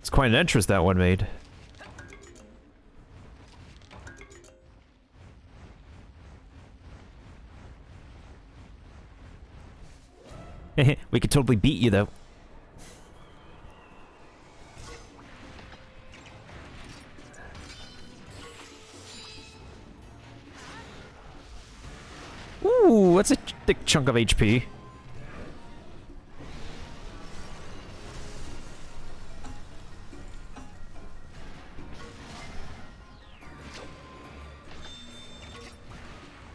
It's quite an entrance that one made. We could totally beat you, though. Ooh, that's a thick chunk of HP.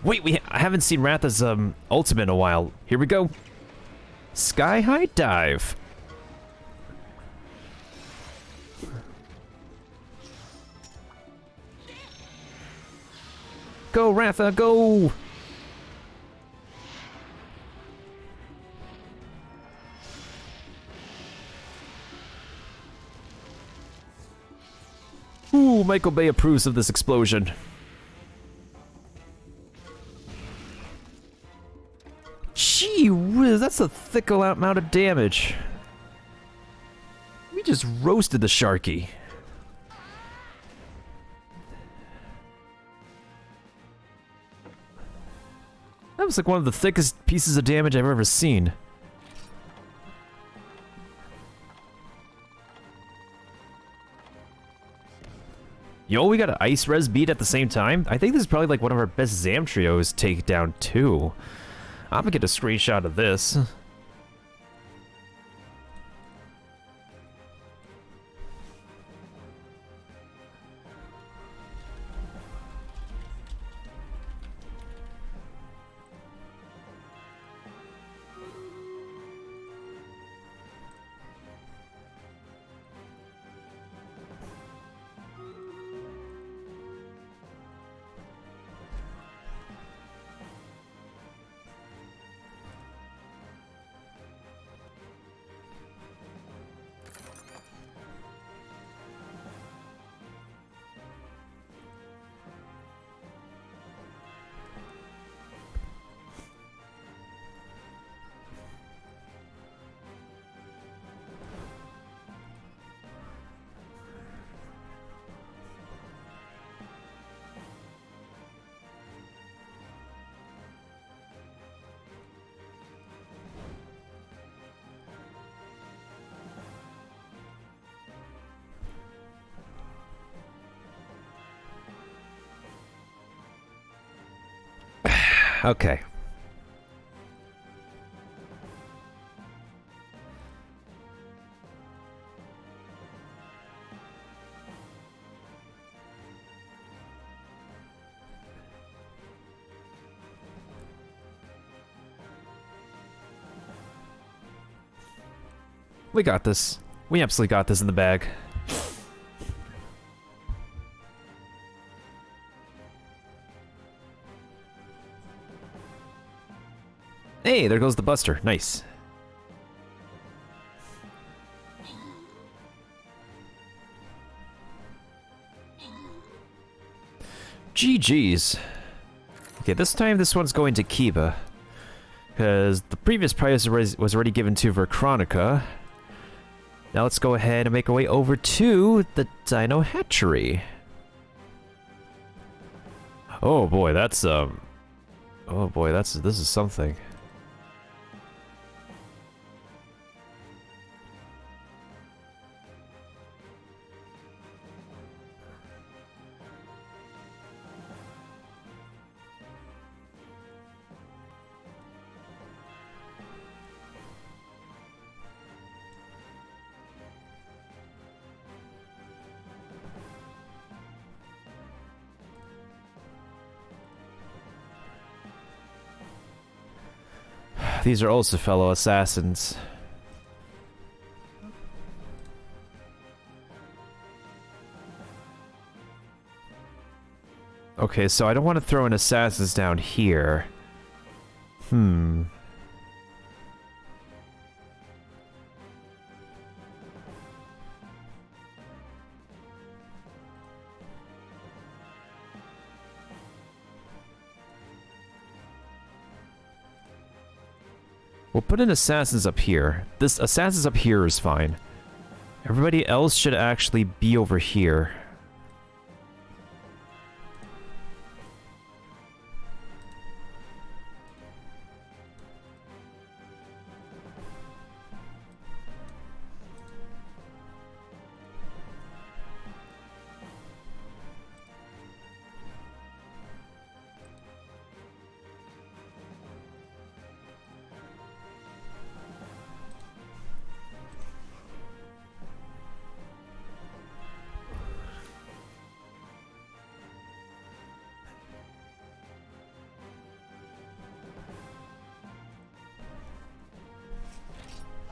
Wait, I haven't seen Ratha's ultimate in a while. Here we go. Sky High Dive. Go, Ratha, go! Ooh, Michael Bay approves of this explosion. Gee whiz, that's a thick amount of damage. We just roasted the Sharky. was like one of the thickest pieces of damage I've ever seen. Yo, we got an Ice Res beat at the same time? I think this is probably like one of our best Zamtrios takedown too. I'm gonna get a screenshot of this. Okay. We got this. We absolutely got this in the bag. Hey, there goes the Buster. Nice. GG's. Okay, this time this one's going to Kiba. Because the previous prize was already given to Verchronica. Now let's go ahead and make our way over to the Dino Hatchery. Oh boy, that's oh boy, this is something. These are also fellow assassins. Okay, so I don't want to throw in assassins down here. We'll put in assassins up here. This assassins up here is fine. Everybody else should actually be over here.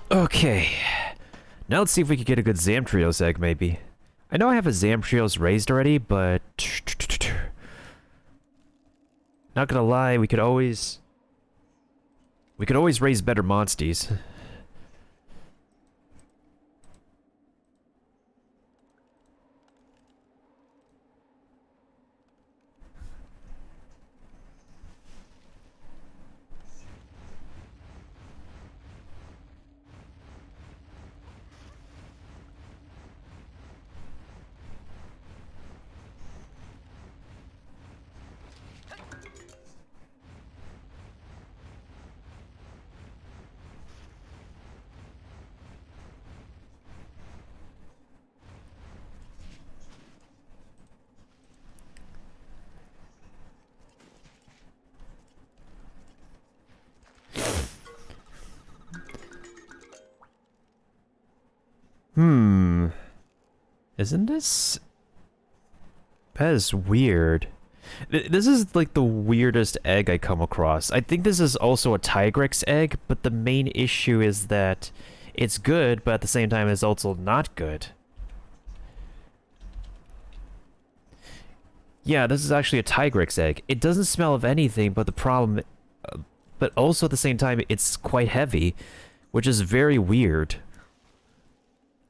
Okay. Now let's see if we can get a good Zamtrios egg, maybe. I know I have a Zamtrios raised already, but... Not gonna lie, we could always raise better monsties. Isn't this... That is weird. This is like the weirdest egg I come across. I think this is also a Tigrex egg, but the main issue is that it's good, but at the same time it's also not good. Yeah, this is actually a Tigrex egg. It doesn't smell of anything, but the problem... but also at the same time, it's quite heavy, which is very weird.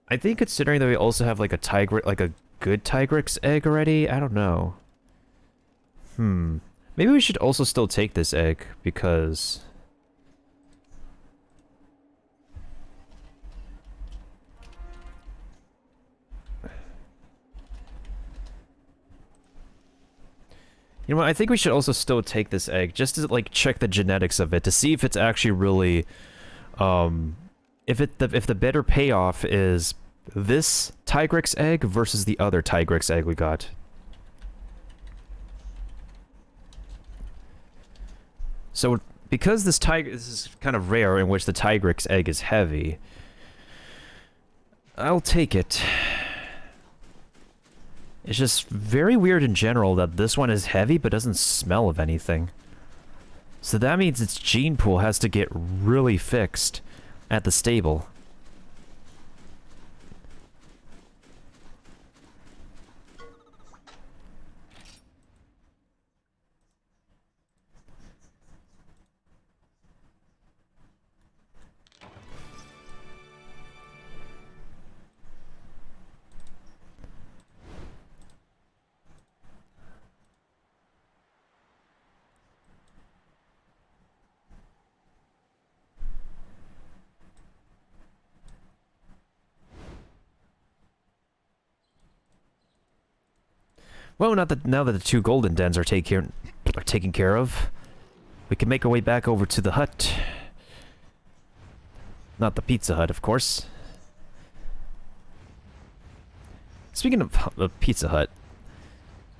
I think considering that we also have like a good Tigrex egg already, I don't know. Maybe we should also still take this egg, because... You know what, I think we should also still take this egg, just to, like, check the genetics of it, to see if it's actually really, if the better payoff is this Tigrex egg versus the other Tigrex egg we got. So, because this is kind of rare in which the Tigrex egg is heavy, I'll take it. It's just very weird in general that this one is heavy but doesn't smell of anything. So that means its gene pool has to get really fixed at the stable. Well, now that the two golden dens are taken care of, we can make our way back over to the hut. Not the Pizza Hut, of course. Speaking of Pizza Hut,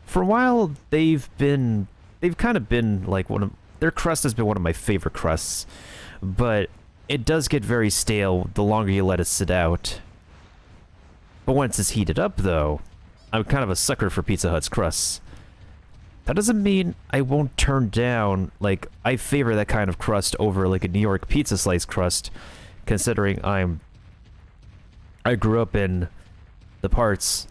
for a while they've kind of been like their crust has been one of my favorite crusts, but it does get very stale the longer you let it sit out. But once it's heated up, though, I'm kind of a sucker for Pizza Hut's crusts. That doesn't mean I won't turn down, like, I favor that kind of crust over, like, a New York pizza slice crust, considering I grew up in the parts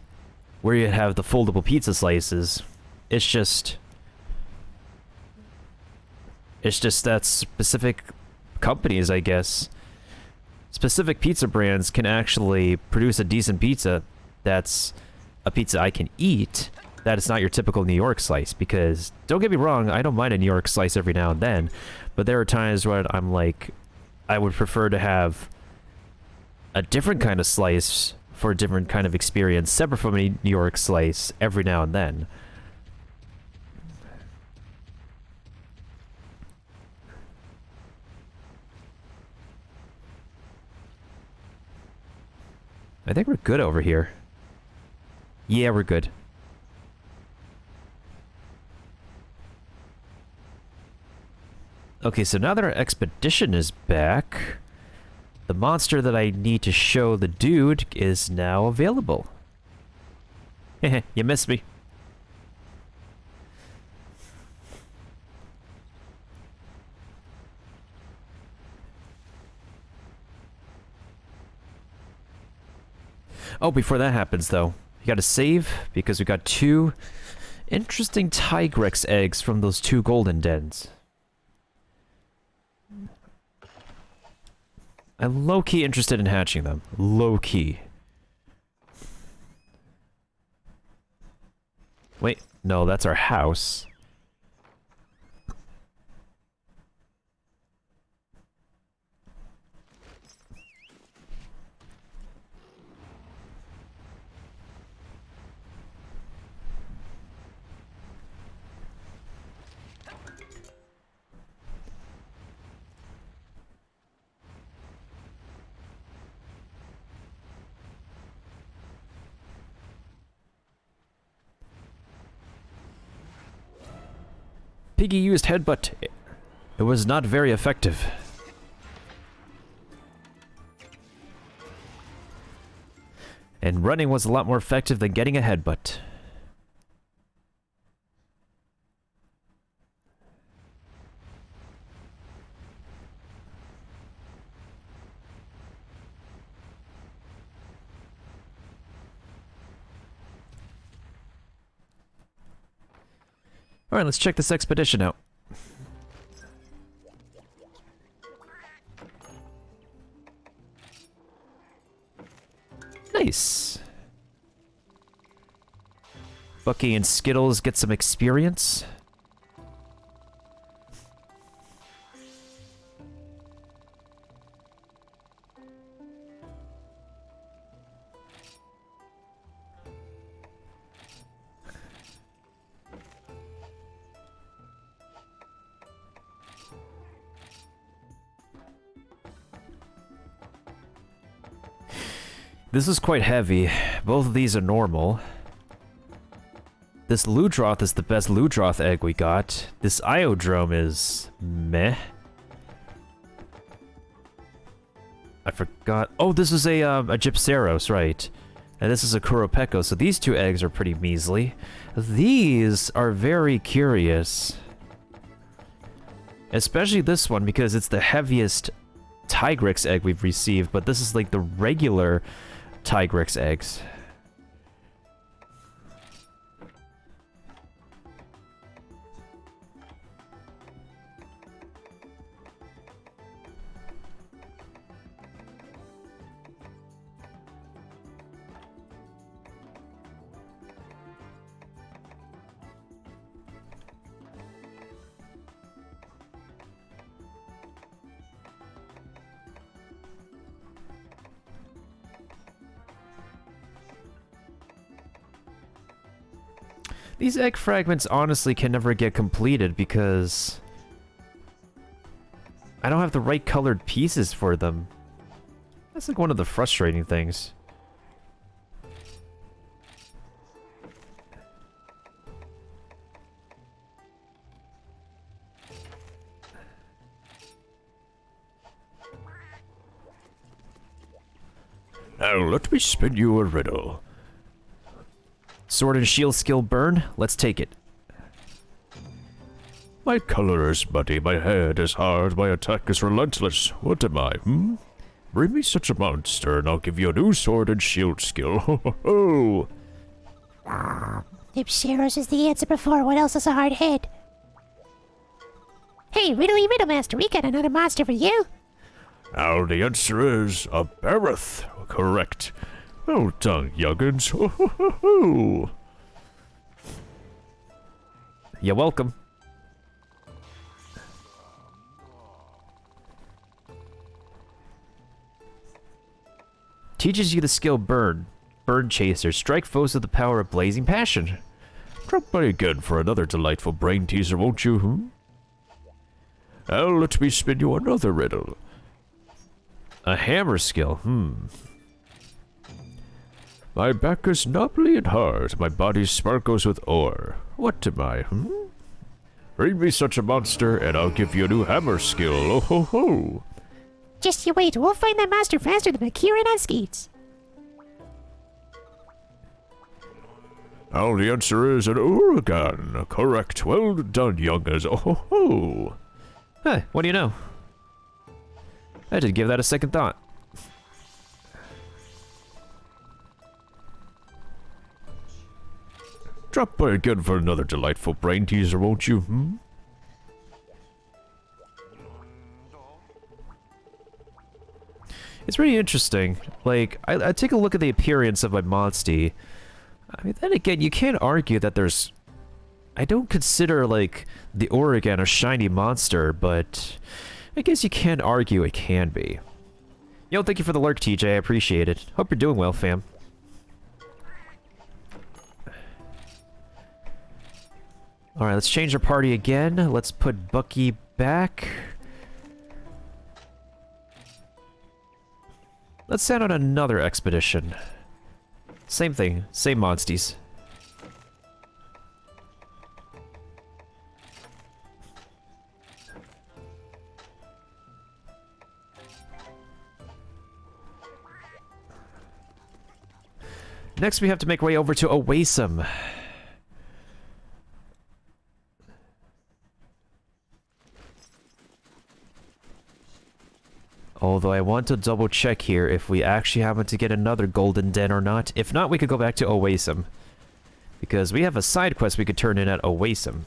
where you have the foldable pizza slices. It's just that specific companies, I guess, specific pizza brands can actually produce a decent pizza that's a pizza I can eat, that is not your typical New York slice, because, don't get me wrong, I don't mind a New York slice every now and then, but there are times where I'm like, I would prefer to have a different kind of slice for a different kind of experience, separate from a New York slice every now and then. I think we're good over here. Yeah, we're good. Okay, so now that our expedition is back, the monster that I need to show the dude is now available. Heh, you missed me. Oh, before that happens, though, you gotta save, because we got two interesting Tigrex eggs from those two golden dens. I'm low-key interested in hatching them. Low-key. Wait, no, that's our house. Piggy used headbutt. It was not very effective. And running was a lot more effective than getting a headbutt. Alright, let's check this expedition out. Nice. Bucky and Skittles get some experience. This is quite heavy. Both of these are normal. This Ludroth is the best Ludroth egg we got. This Iodrome is meh. I forgot. Oh, this is a Gypceros, right. And this is a Kuropeko, so these two eggs are pretty measly. These are very curious. Especially this one, because it's the heaviest Tigrex egg we've received, but this is like the regular Tigrex eggs. These egg fragments honestly can never get completed because I don't have the right colored pieces for them. That's like one of the frustrating things. Now let me spin you a riddle. Sword and shield skill burn? Let's take it. My color is muddy, my head is hard, my attack is relentless. What am I, Bring me such a monster and I'll give you a new sword and shield skill. Ho ho ho! Gypceros is the answer before. What else is a hard head? Hey, Riddly Riddlemaster, we got another monster for you. Now the answer is a Barroth. Correct. Well done, young'uns. Ho ho ho ho! You're welcome. Teaches you the skill Burn. Burn Chaser. Strike foes with the power of blazing passion. Drop by again for another delightful brain teaser, won't you, Now let me spin you another riddle. A hammer skill. My back is knobbly and hard, my body sparkles with ore. What am I, Bring me such a monster, and I'll give you a new hammer skill. Oh ho ho! Just you wait, we'll find that monster faster than a Kieran on skates. Now the answer is an Uragan. Correct. Well done, young'uns. Oh ho ho! Hey, what do you know? I did give that a second thought. Drop by again for another delightful brain teaser, won't you, It's pretty interesting. Like, I take a look at the appearance of my Monstie. I mean, then again, you can't argue that there's... I don't consider, like, the Oregon a shiny monster, but... I guess you can't argue it can be. Yo, thank you for the lurk, TJ. I appreciate it. Hope you're doing well, fam. Alright, let's change our party again. Let's put Bucky back. Let's send out another expedition. Same thing, same monsties. Next, we have to make our way over to Oasim. Although I want to double check here if we actually happen to get another golden den or not. If not, we could go back to Oasim. Because we have a side quest we could turn in at Oasim.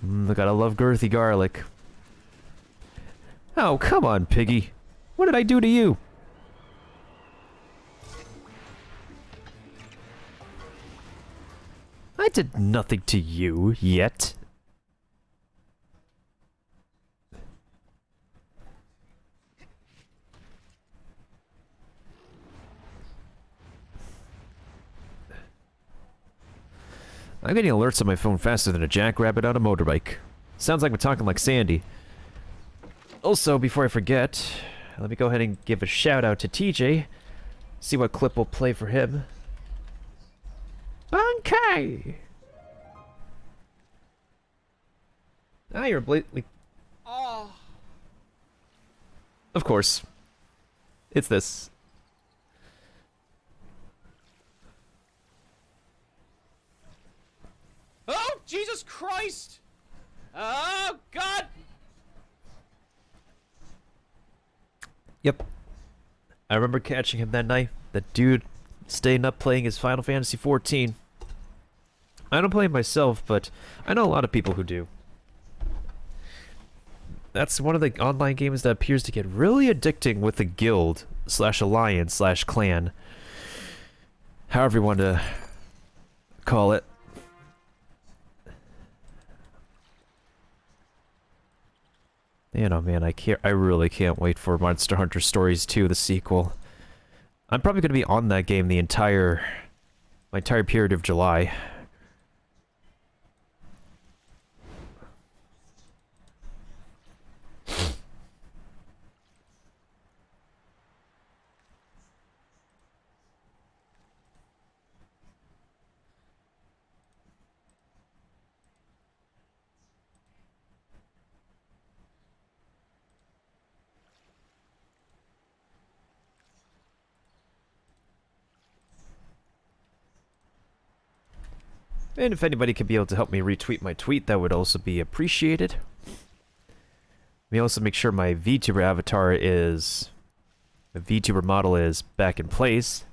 I gotta love girthy garlic. Oh, come on, Piggy. What did I do to you? I did nothing to you, yet. I'm getting alerts on my phone faster than a jackrabbit on a motorbike. Sounds like we're talking like Sandy. Also, before I forget, let me go ahead and give a shout out to TJ. See what clip we'll play for him. Okay. Ah, you're blatantly... Oh, Of course. It's this. oh, Jesus Christ! Oh, God! Yep. I remember catching him that night. That dude staying up playing his Final Fantasy XIV. I don't play it myself, but I know a lot of people who do. That's one of the online games that appears to get really addicting with the guild slash alliance slash clan. However you want to call it. You know, man, I really can't wait for Monster Hunter Stories 2, the sequel. I'm probably going to be on that game my entire period of July. And if anybody could be able to help me retweet my tweet, that would also be appreciated. Let me also make sure my VTuber avatar is... the VTuber model is back in place.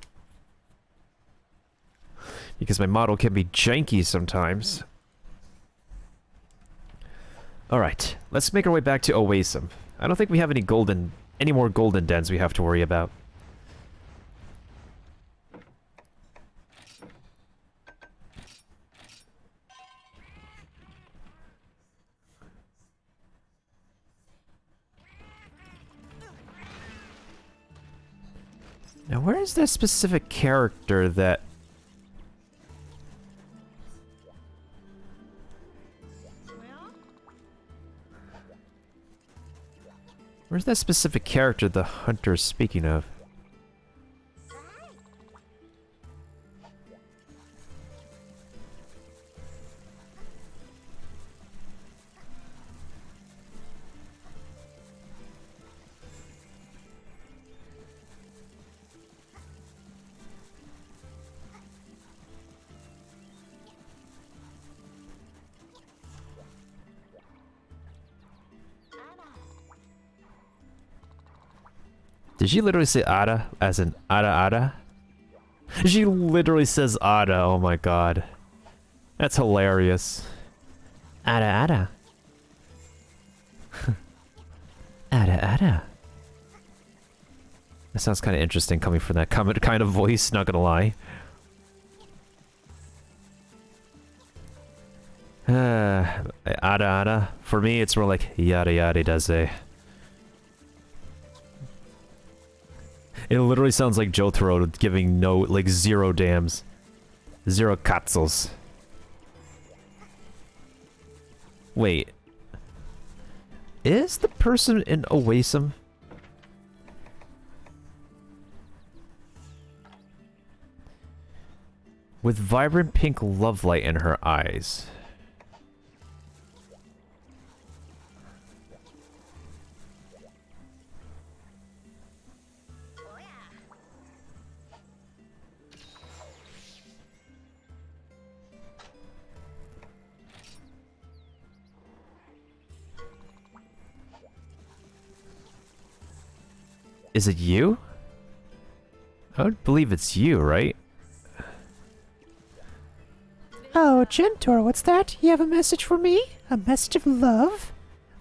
Because my model can be janky sometimes. Alright, let's make our way back to Oasim. I don't think we have any more golden dens we have to worry about. Now, where is that specific character that... Where's that specific character the hunter is speaking of? Did she literally say Ada as in Ada Ada? She literally says Ada, oh my god. That's hilarious. Ada Ada. Ada Ada. That sounds kind of interesting coming from that kind of voice, not gonna lie. Ada Ada. For me, it's more like yada yada does. It literally sounds like Jotaro giving zero dams. Zero katzels. Wait. Is the person in Oasim? With vibrant pink love light in her eyes. Is it you? I would believe it's you, right? Oh, Gentor, what's that? You have a message for me? A message of love?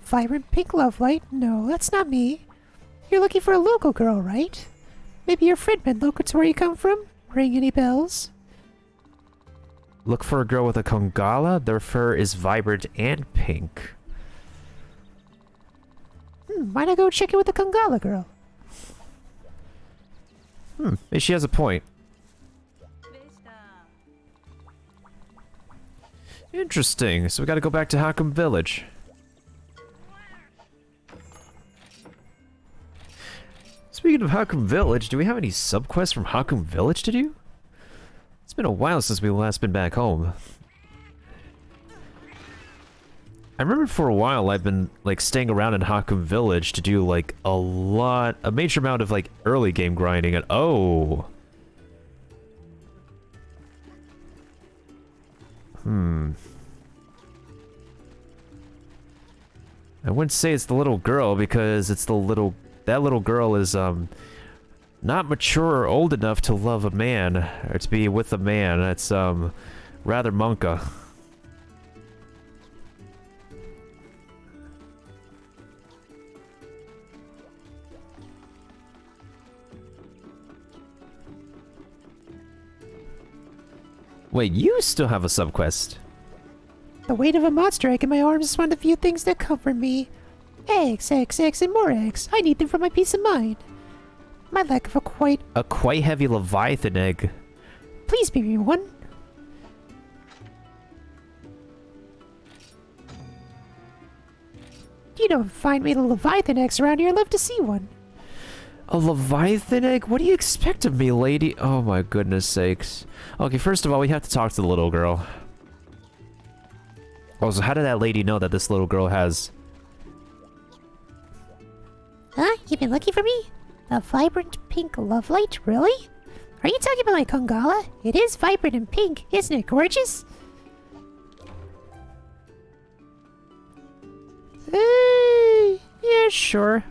Vibrant pink love light? No, that's not me. You're looking for a local girl, right? Maybe your friend been local to where you come from? Ring any bells? Look for a girl with a Kongala. Their fur is vibrant and pink. Why not go check in with the Kongala girl? Maybe she has a point. Interesting. So we gotta go back to Hakum Village. Speaking of Hakum Village, do we have any subquests from Hakum Village to do? It's been a while since we last been back home. I remember for a while I've been like staying around in Hakum Village to do like a major amount of like early game grinding and oh. I wouldn't say it's the little girl because it's that little girl is not mature or old enough to love a man or to be with a man. That's rather monka. Wait, you still have a subquest? The weight of a monster egg in my arms is one of the few things that comfort me. Eggs, eggs, eggs, and more eggs. I need them for my peace of mind. My lack of a quite heavy Leviathan egg. Please be me one. You don't find many Leviathan eggs around here. I'd love to see one. A Leviathan egg? What do you expect of me, lady? Oh my goodness sakes. Okay, first of all, we have to talk to the little girl. Also, how did that lady know that this little girl has... Huh? You been looking for me? A vibrant pink love light? Really? Are you talking about my Kongala? It is vibrant and pink, isn't it gorgeous? Yeah, sure.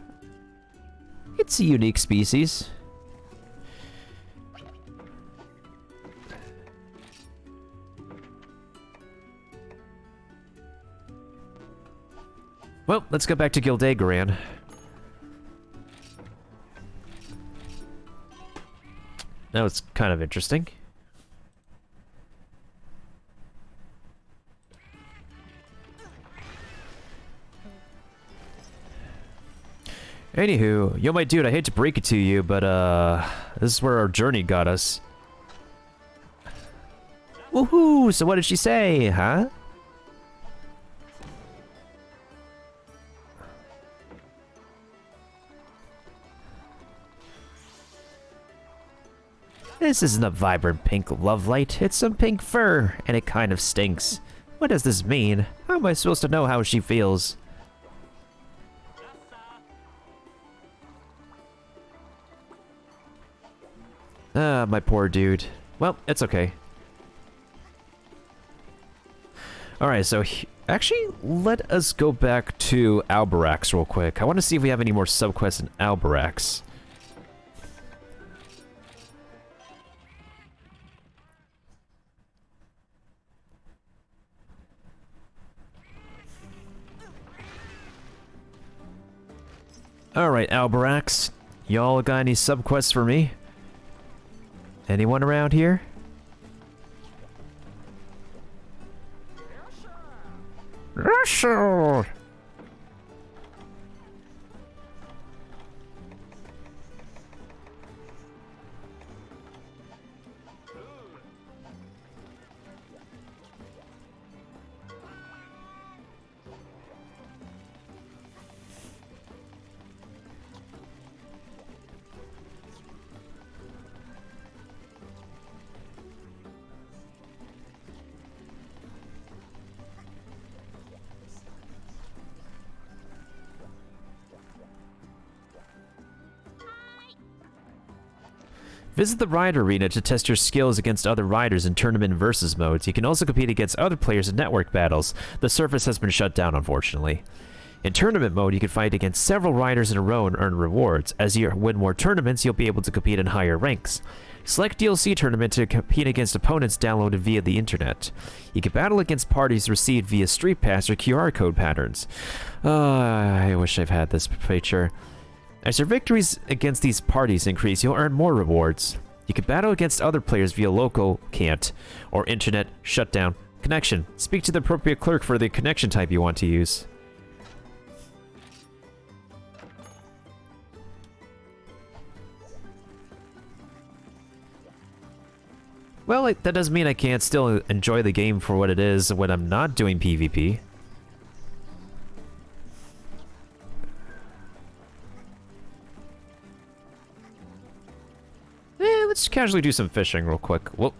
It's a unique species. Well, let's go back to Gildegaran. That was kind of interesting. Anywho, yo my dude, I hate to break it to you, but this is where our journey got us. Woohoo! So what did she say, huh? This isn't a vibrant pink love light, it's some pink fur, and it kind of stinks. What does this mean? How am I supposed to know how she feels? Ah, my poor dude. Well, it's okay. Alright, so actually, let us go back to Albarax real quick. I want to see if we have any more subquests in Albarax. Alright, Albarax. Y'all got any subquests for me? Anyone around here? Russia! Visit the Rider Arena to test your skills against other riders in tournament versus modes. You can also compete against other players in network battles. The service has been shut down, unfortunately. In tournament mode, you can fight against several riders in a row and earn rewards. As you win more tournaments, you'll be able to compete in higher ranks. Select DLC tournament to compete against opponents downloaded via the internet. You can battle against parties received via Street Pass or QR code patterns. I wish I've had this feature. As your victories against these parties increase, you'll earn more rewards. You can battle against other players via local can't or internet shutdown connection. Speak to the appropriate clerk for the connection type you want to use. Well, that doesn't mean I can't still enjoy the game for what it is when I'm not doing PvP. Let's casually do some fishing real quick. Whoop.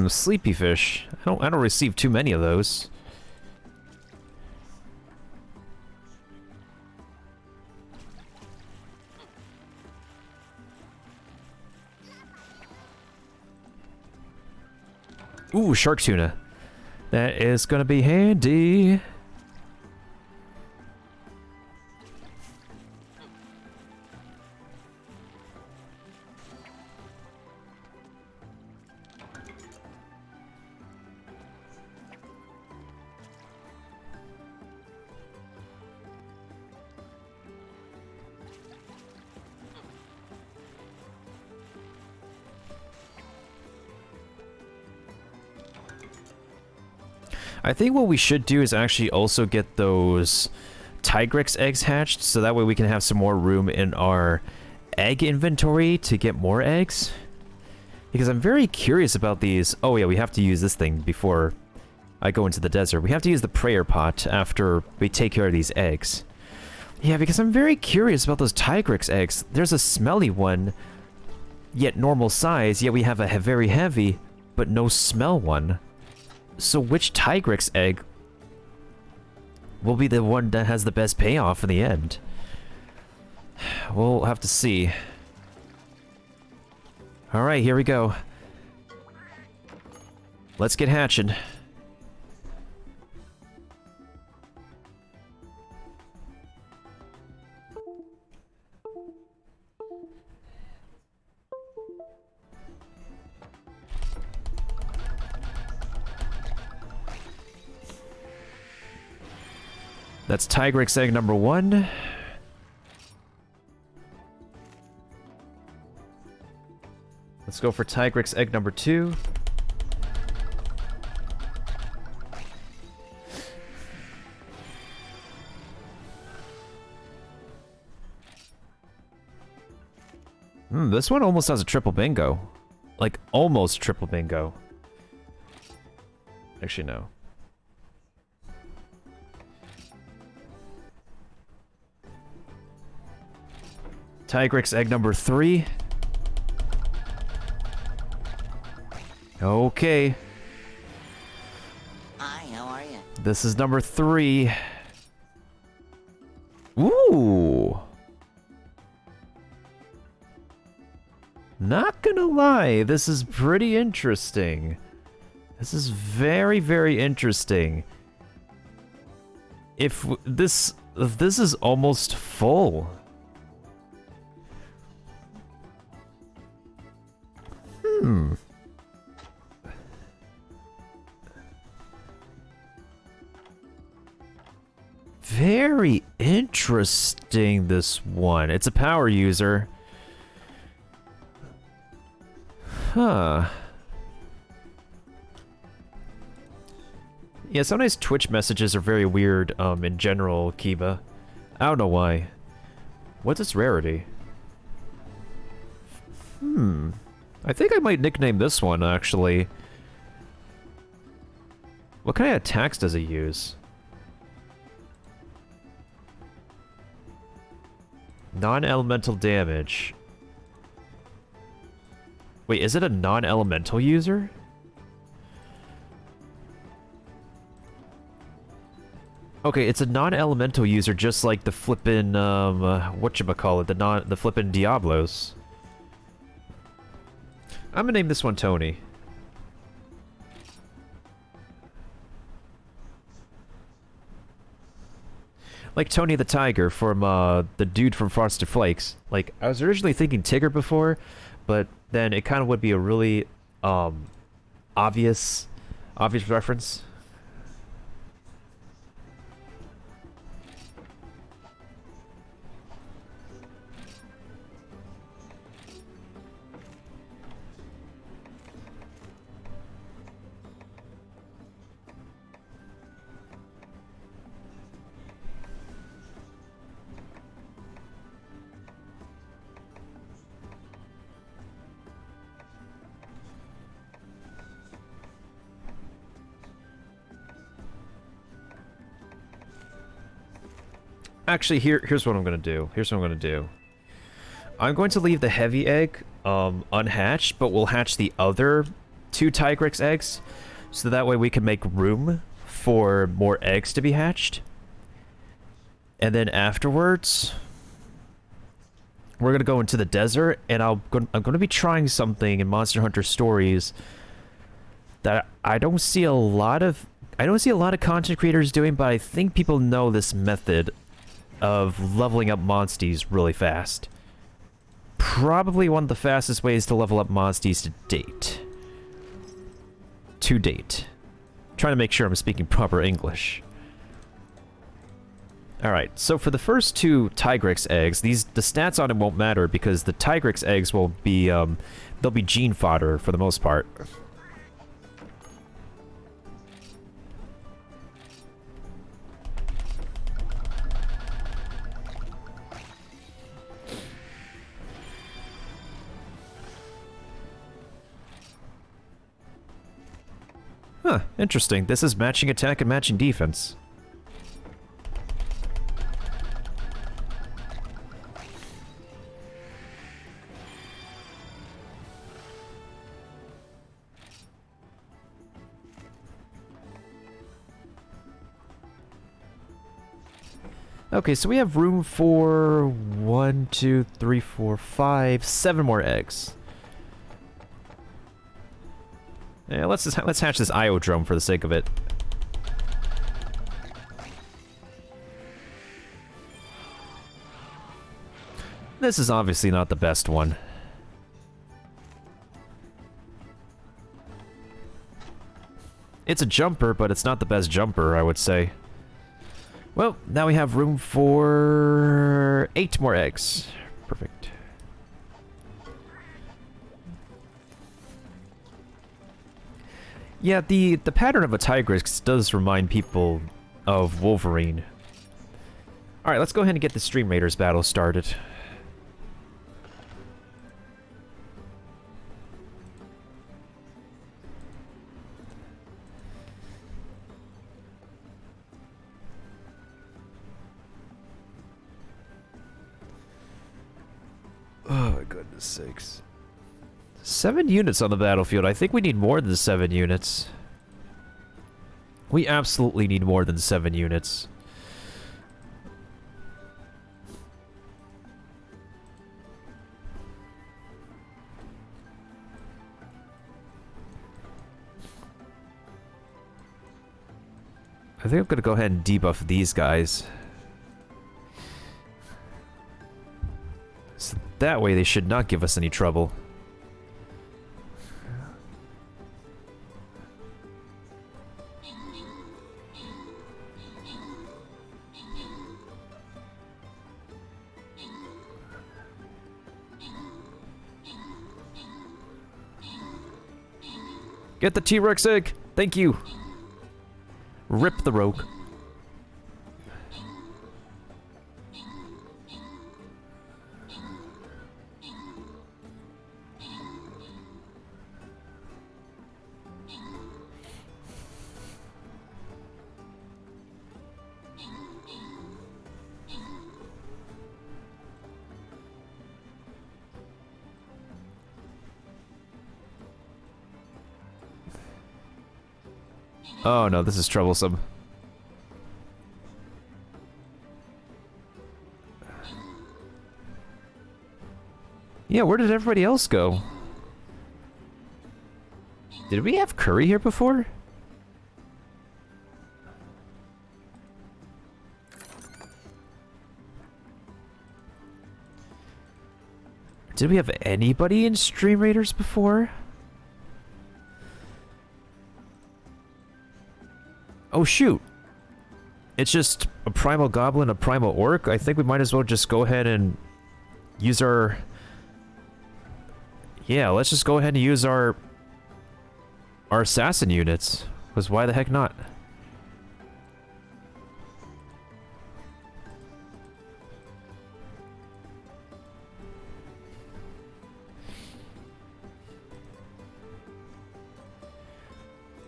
Sleepy fish. I don't receive too many of those. Ooh, shark tuna. That is gonna be handy. I think what we should do is actually also get those Tigrex eggs hatched, so that way we can have some more room in our egg inventory to get more eggs. Because I'm very curious about these. Oh yeah, we have to use this thing before I go into the desert. We have to use the prayer pot after we take care of these eggs. Yeah, because I'm very curious about those Tigrex eggs. There's a smelly one, yet normal size, yet we have a very heavy, but no smell one. So which Tigrex egg will be the one that has the best payoff in the end? We'll have to see. Alright, here we go. Let's get hatching. That's Tigrex egg number 1. Let's go for Tigrex egg number 2. This one almost has a triple bingo. Like, almost triple bingo. Actually, no. Tigrex egg number 3. Okay. Hi, how are you? This is number 3. Ooh. Not gonna lie, this is pretty interesting. This is very, very interesting. If this is almost full. Very interesting, this one. It's a power user. Huh. Yeah, sometimes Twitch messages are very weird, in general, Kiba. I don't know why. What's its rarity? I think I might nickname this one, actually. What kind of attacks does it use? Non-elemental damage. Wait, is it a non-elemental user? Okay, it's a non-elemental user, just like the flippin', whatchamacallit, the flippin' Diablos. I'm gonna name this one Tony. Like Tony the Tiger from, the dude from Frosted Flakes. Like, I was originally thinking Tigger before, but then it kind of would be a really, obvious reference. Actually, here's what I'm gonna do. I'm going to leave the heavy egg unhatched, but we'll hatch the other 2 Tigrex eggs, so that way we can make room for more eggs to be hatched. And then afterwards, we're gonna go into the desert, and I'm gonna be trying something in Monster Hunter Stories that I don't see a lot of content creators doing, but I think people know this method of leveling up monsties really fast. Probably one of the fastest ways to level up monsties to date. Trying to make sure I'm speaking proper English. Alright, so for the first 2 Tigrex eggs, the stats on it won't matter because the Tigrex eggs will be, they'll be gene fodder for the most part. Huh, interesting. This is matching attack and matching defense. Okay, so we have room for 1, 2, 3, 4, 5, 7 more eggs. Yeah, let's hatch this Iodrome for the sake of it. This is obviously not the best one. It's a jumper, but it's not the best jumper, I would say. Well, now we have room for 8 more eggs. Perfect. Yeah, the pattern of a Tigrex does remind people of Wolverine. Alright, let's go ahead and get the Stream Raiders battle started. Oh my goodness sakes. 7 units on the battlefield. I think we need more than 7 units. We absolutely need more than 7 units. I think I'm gonna go ahead and debuff these guys. So that way they should not give us any trouble. Get the T-Rex egg! Thank you! Rip the rogue. Oh no, this is troublesome. Yeah, where did everybody else go? Did we have curry here before? Did we have anybody in Stream Raiders before? Oh shoot. It's just a primal goblin, a primal orc. I think we might as well just go ahead and use our... Yeah, let's just go ahead and use our assassin units. Because why the heck not?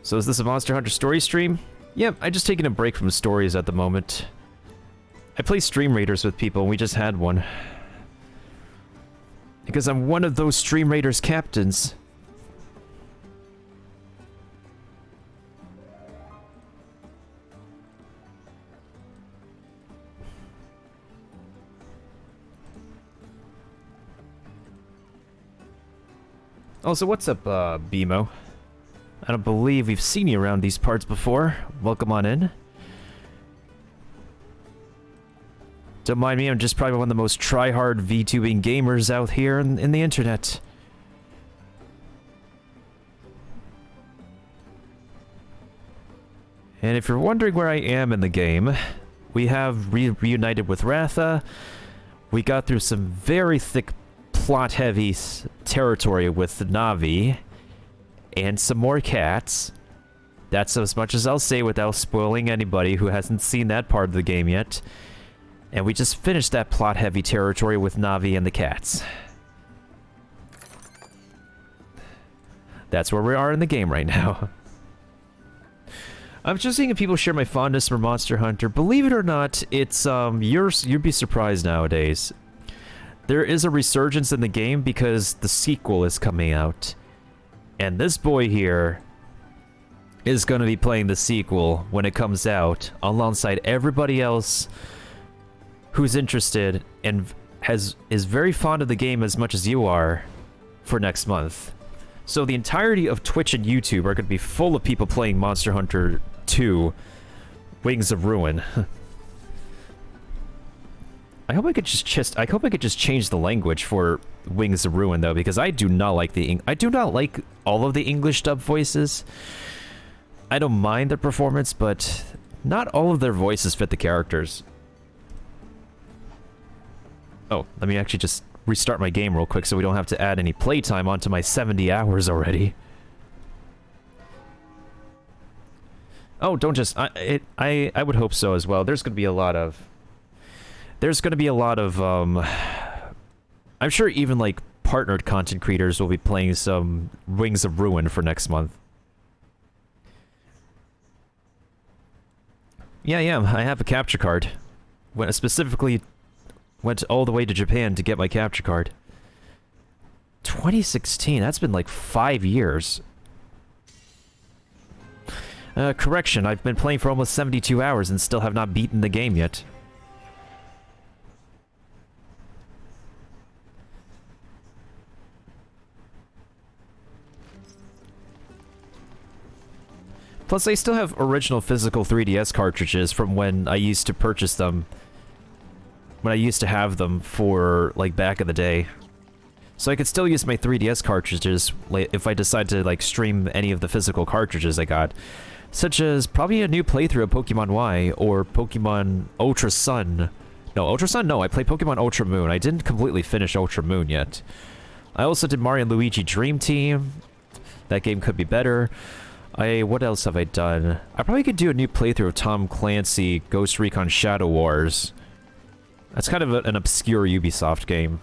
So is this a Monster Hunter story stream? Yep, I'm just taking a break from stories at the moment. I play Stream Raiders with people, and we just had one. Because I'm one of those Stream Raiders captains. Oh, so what's up, BMO? I don't believe we've seen you around these parts before. Welcome on in. Don't mind me, I'm just probably one of the most try-hard VTubing gamers out here in the internet. And if you're wondering where I am in the game, we have reunited with Ratha. We got through some very thick, plot-heavy territory with the Na'vi. And some more cats. That's as much as I'll say without spoiling anybody who hasn't seen that part of the game yet. And we just finished that plot-heavy territory with Na'vi and the cats. That's where we are in the game right now. I'm just seeing if people share my fondness for Monster Hunter. Believe it or not, it's, you'd be surprised nowadays. There is a resurgence in the game because the sequel is coming out. And this boy here is going to be playing the sequel when it comes out, alongside everybody else who's interested and is very fond of the game as much as you are for next month. So the entirety of Twitch and YouTube are going to be full of people playing Monster Hunter 2 Wings of Ruin. I hope I could just change the language for Wings of Ruin though, because I do not like all of the English dub voices. I don't mind their performance, but not all of their voices fit the characters. Oh, let me actually just restart my game real quick so we don't have to add any playtime onto my 70 hours already. Oh, don't just I would hope so as well. There's going to be a lot of I'm sure even like partnered content creators will be playing some Wings of Ruin for next month. Yeah, I have a capture card. Specifically went all the way to Japan to get my capture card. 2016, that's been like 5 years. Correction, I've been playing for almost 72 hours and still have not beaten the game yet. Plus, I still have original physical 3DS cartridges from when I used to purchase them. When I used to have them for, like, back in the day. So I could still use my 3DS cartridges if I decide to, like, stream any of the physical cartridges I got. Such as probably a new playthrough of Pokemon Y or Pokemon Ultra Sun. No, Ultra Sun? No, I played Pokemon Ultra Moon. I didn't completely finish Ultra Moon yet. I also did Mario and Luigi Dream Team. That game could be better. What else have I done? I probably could do a new playthrough of Tom Clancy Ghost Recon Shadow Wars. That's kind of an obscure Ubisoft game.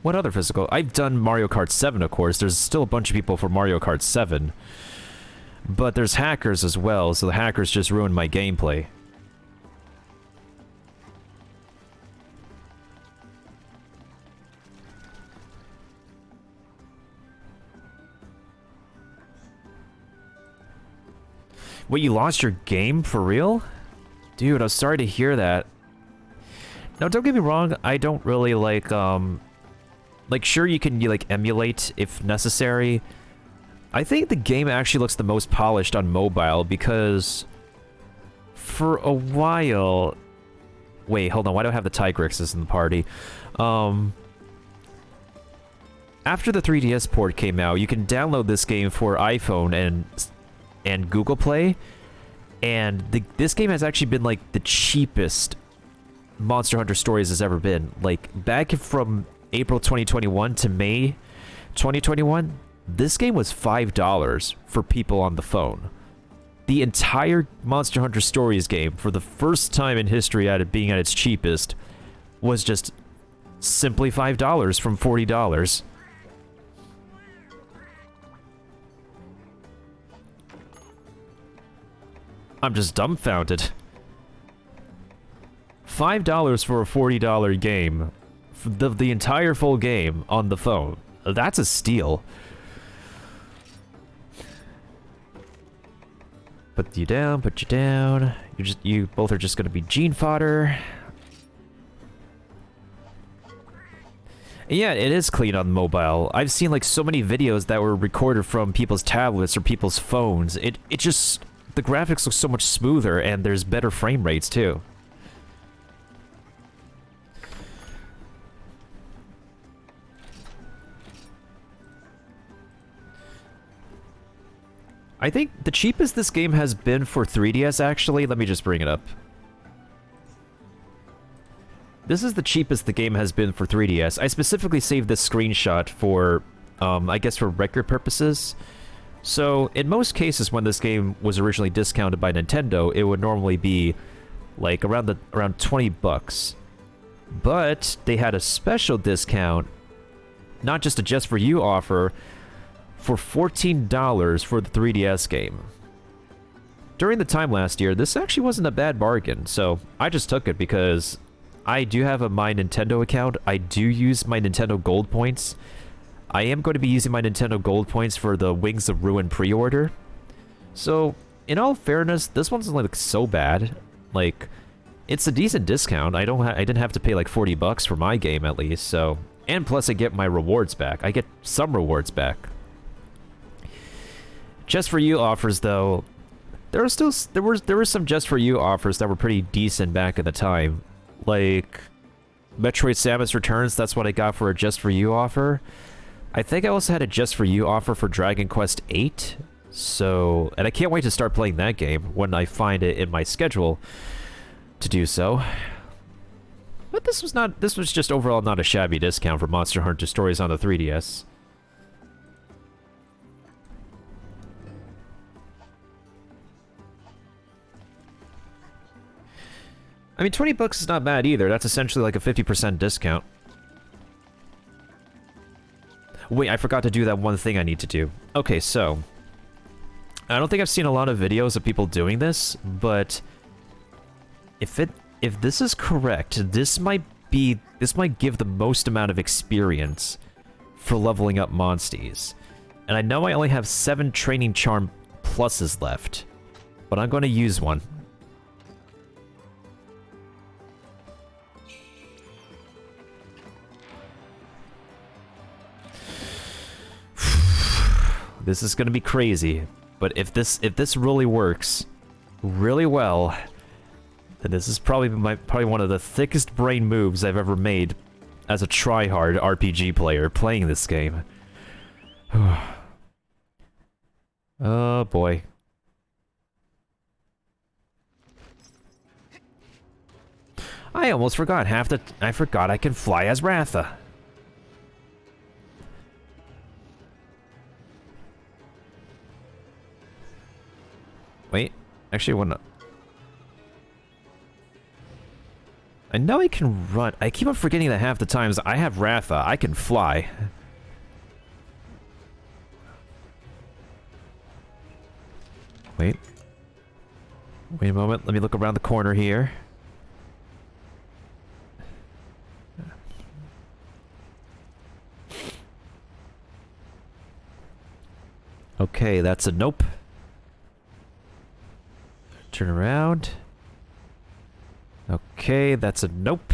What other physical? I've done Mario Kart 7, of course. There's still a bunch of people for Mario Kart 7. But there's hackers as well, so the hackers just ruined my gameplay. Wait, you lost your game? For real? Dude, I'm sorry to hear that. Now, don't get me wrong, I don't really like, sure, you can, like, emulate if necessary. I think the game actually looks the most polished on mobile because for a while... Wait, hold on, why do I have the Tigrexes in the party? After the 3DS port came out, you can download this game for iPhone and Google Play, and this game has actually been, like, the cheapest Monster Hunter Stories has ever been. Like, back from April 2021 to May 2021, this game was $5 for people on the phone. The entire Monster Hunter Stories game, for the first time in history at it being at its cheapest, was just simply $5 from $40. I'm just dumbfounded. $5 for a $40 game. The entire full game on the phone. That's a steal. Put you down, put you down. You both are just gonna be gene fodder. Yeah, it is clean on mobile. I've seen like so many videos that were recorded from people's tablets or people's phones. It just, the graphics look so much smoother and there's better frame rates too. I think the cheapest this game has been for 3DS, actually. Let me just bring it up. This is the cheapest the game has been for 3DS. I specifically saved this screenshot for, I guess for record purposes. So, in most cases when this game was originally discounted by Nintendo, it would normally be, like, around 20 bucks. But, they had a special discount, not just a Just For You offer, for $14 for the 3DS game. During the time last year, this actually wasn't a bad bargain, so I just took it because I do have a My Nintendo account. I do use my Nintendo Gold points. I am going to be using my Nintendo Gold points for the Wings of Ruin pre-order. So, in all fairness, this one's like so bad. Like, it's a decent discount. I didn't have to pay like 40 bucks for my game at least, so, and plus I get my rewards back. I get some rewards back. Just For You offers, though, there were some Just For You offers that were pretty decent back at the time. Like, Metroid Samus Returns, that's what I got for a Just For You offer. I think I also had a Just For You offer for Dragon Quest VIII. So, and I can't wait to start playing that game when I find it in my schedule to do so. But this was just overall not a shabby discount for Monster Hunter Stories on the 3DS. I mean, 20 bucks is not bad either. That's essentially like a 50% discount. Wait, I forgot to do that one thing I need to do. Okay, so I don't think I've seen a lot of videos of people doing this, but if this is correct, this might give the most amount of experience for leveling up monsties. And I know I only have 7 training charm pluses left, but I'm going to use one. This is gonna be crazy, but if this really works really well, then this is probably one of the thickest brain moves I've ever made as a try-hard RPG player playing this game. Oh boy. I almost forgot I forgot I can fly as Ratha. Wait, actually, I know I can run. I keep on forgetting that half the times I have Ratha, I can fly. Wait. Wait a moment, let me look around the corner here. Okay, that's a nope. Turn around. Okay, that's a nope.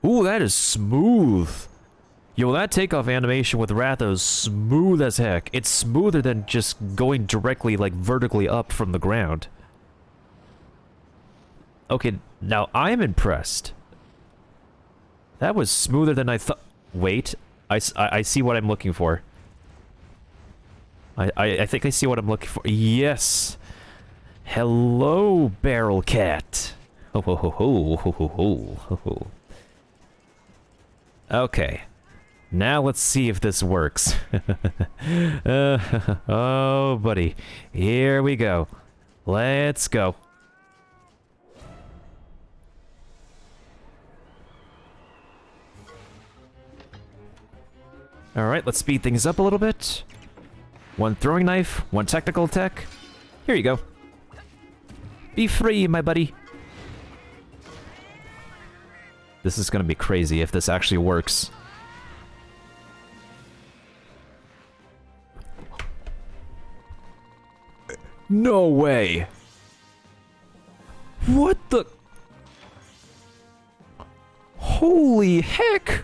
Ooh, that is smooth. Yo, that takeoff animation with Ratha is smooth as heck. It's smoother than just going directly, like, vertically up from the ground. Okay, now I am impressed. That was smoother than I thought. Wait, I see what I'm looking for. I think I see what I'm looking for. Yes. Hello, Barrel Cat. Ho ho ho ho ho ho ho ho ho. Okay. Now let's see if this works. Oh, buddy. Here we go. Let's go. Alright, let's speed things up a little bit. One throwing knife, one technical attack. Here you go. Be free, my buddy. This is gonna be crazy if this actually works. No way! What the... Holy heck!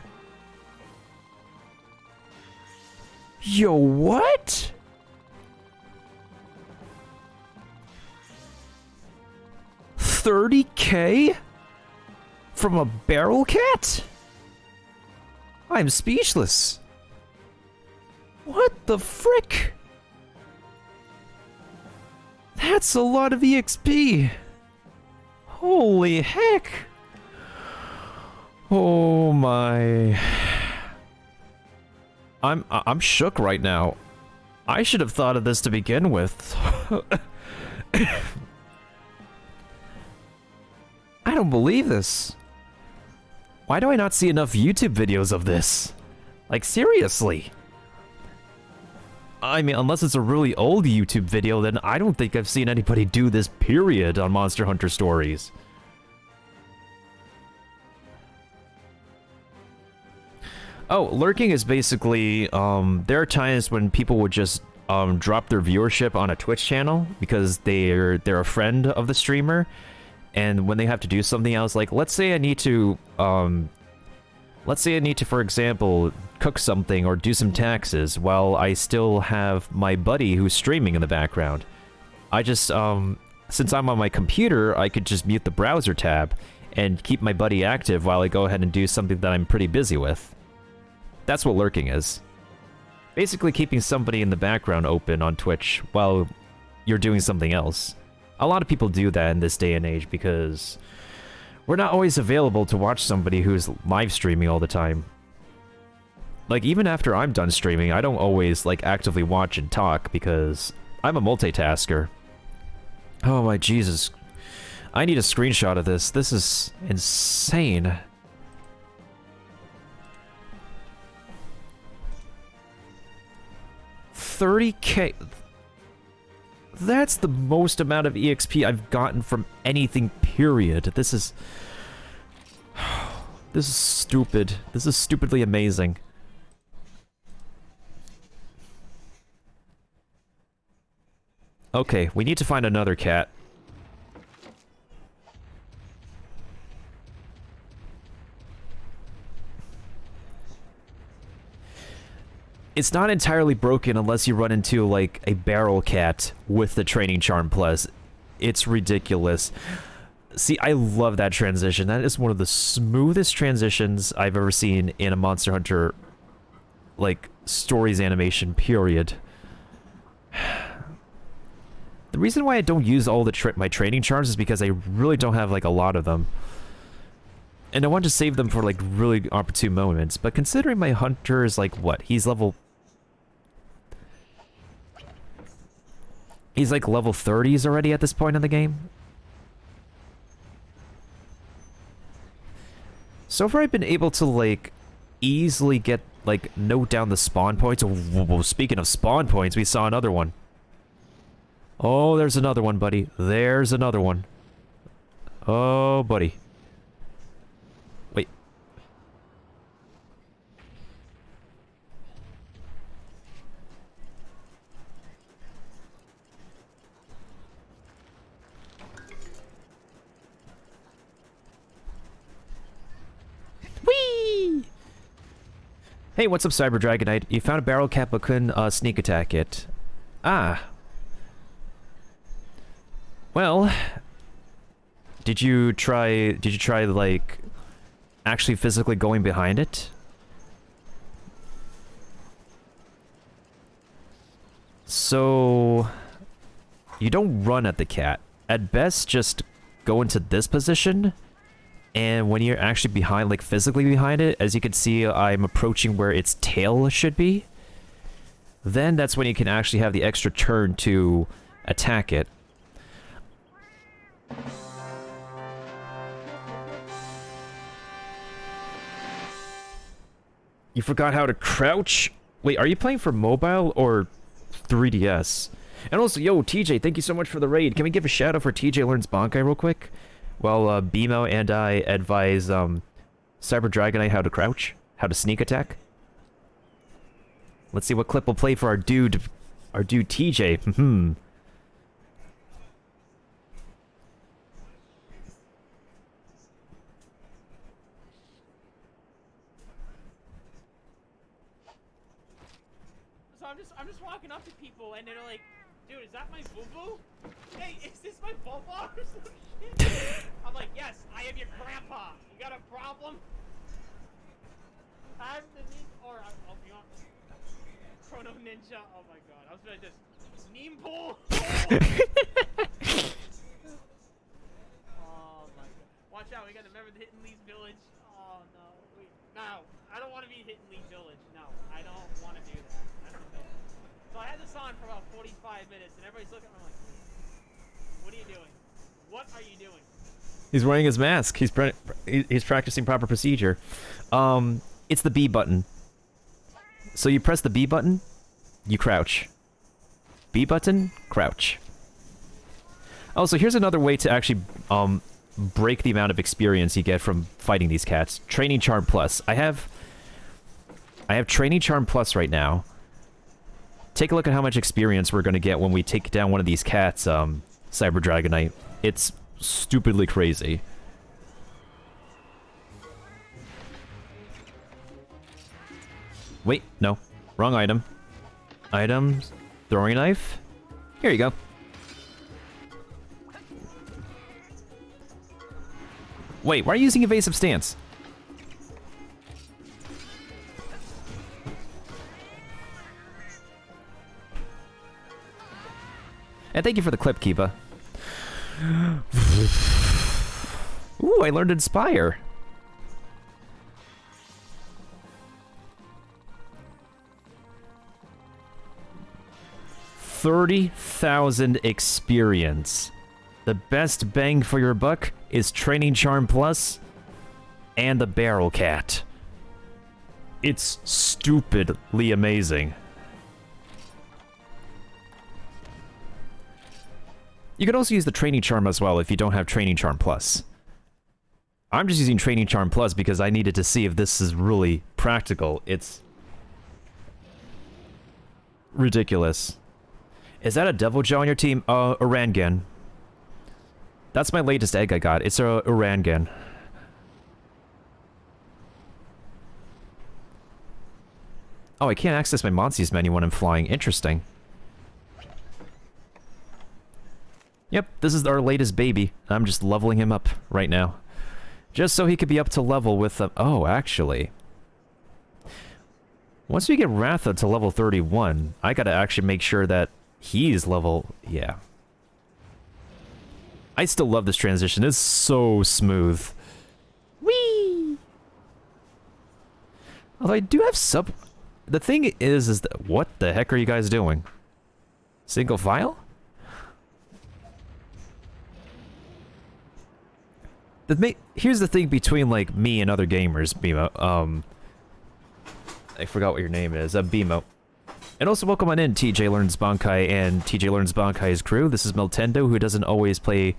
Yo, what? $30K? From a barrel cat? I'm speechless. What the frick? That's a lot of EXP. Holy heck. Oh my. I'm shook right now. I should have thought of this to begin with. I don't believe this. Why do I not see enough YouTube videos of this? Like, seriously. I mean, unless it's a really old YouTube video, then I don't think I've seen anybody do this, period, on Monster Hunter Stories. Oh, lurking is basically, there are times when people would just, drop their viewership on a Twitch channel because they're a friend of the streamer, and when they have to do something else, like, let's say I need to, for example, cook something or do some taxes while I still have my buddy who's streaming in the background. I just, since I'm on my computer, I could just mute the browser tab and keep my buddy active while I go ahead and do something that I'm pretty busy with. That's what lurking is. Basically keeping somebody in the background open on Twitch while you're doing something else. A lot of people do that in this day and age because we're not always available to watch somebody who's live streaming all the time. Like, even after I'm done streaming, I don't always, like, actively watch and talk because I'm a multitasker. Oh my Jesus. I need a screenshot of this. This is insane. $30K. That's the most amount of EXP I've gotten from anything, period. This is... This is stupid. This is stupidly amazing. Okay, we need to find another cat. It's not entirely broken unless you run into, like, a barrel cat with the training charm plus. It's ridiculous. See, I love that transition. That is one of the smoothest transitions I've ever seen in a Monster Hunter, like, stories animation, period. The reason why I don't use all my training charms is because I really don't have, like, a lot of them. And I want to save them for, like, really opportune moments. But considering my hunter is, like, what? He's like level 30s already at this point in the game. So far I've been able to, like, easily get, like, note down the spawn points. Oh, speaking of spawn points, we saw another one. Oh, there's another one, buddy. There's another one. Oh, buddy. Wait. Hey, what's up, Cyber Dragonite? You found a barrel cat but couldn't sneak attack it. Ah. Well, did you try like actually physically going behind it? So you don't run at the cat. At best, just go into this position, and when you're actually behind, like physically behind it, as you can see, I'm approaching where its tail should be. Then that's when you can actually have the extra turn to attack it. You forgot how to crouch? Wait, are you playing for mobile or 3DS? And also, yo, TJ, thank you so much for the raid. Can we give a shout out for TJ Learns Bankai real quick? Well, BMO and I advise Cyber Dragonite how to crouch, how to sneak attack. Let's see what clip we'll play for our dude TJ. So I'm just walking up to people and they're like, dude, is that my boo-boo? Hey, is this my ball or some shit? I'm like, yes, I am your grandpa. You got a problem? I'm the ninja, or I'll be honest. Chrono Ninja. Oh my god, I was gonna just meme pool. Oh my god. Watch out, we gotta remember the Hidden Lee's Village. Oh no, wait, no, I don't want to be Hidden Lee Village. No, I don't want to do that. That's the thing. So I had this on for about 45 minutes, and everybody's looking at me like, what are you doing? What are you doing? He's wearing his mask. He's practicing proper procedure. It's the B button. So you press the B button, you crouch. B button, crouch. Also, here's another way to actually break the amount of experience you get from fighting these cats. Training Charm Plus. I have Training Charm Plus right now. Take a look at how much experience we're going to get when we take down one of these cats, Cyber Dragonite. It's stupidly crazy. Wait, no. Wrong item. Items. Throwing knife. Here you go. Wait, why are you using evasive stance? And thank you for the clip, Kiba. Ooh, I learned Inspire. $30,000 experience. The best bang for your buck is Training Charm Plus and the Barrel Cat. It's stupidly amazing. You could also use the Training Charm as well if you don't have Training Charm Plus. I'm just using Training Charm Plus because I needed to see if this is really practical. It's ridiculous. Is that a Devil Jaw on your team? Orangan. That's my latest egg I got. It's a Orangan. Oh, I can't access my Monsters menu when I'm flying. Interesting. Yep, this is our latest baby. I'm just leveling him up right now. Just so he could be up to level with the... Oh, actually. Once we get Ratha to level 31, I gotta actually make sure that he's level... Yeah. I still love this transition. It's so smooth. Whee! Although I do have sub... The thing is that... What the heck are you guys doing? Single file? Here's the thing between, like, me and other gamers, Bimo. I forgot what your name is. Bimo. And also, welcome on in, TJ Learns Bankai and TJ Learns Bankai's crew. This is Miltendo, who doesn't always play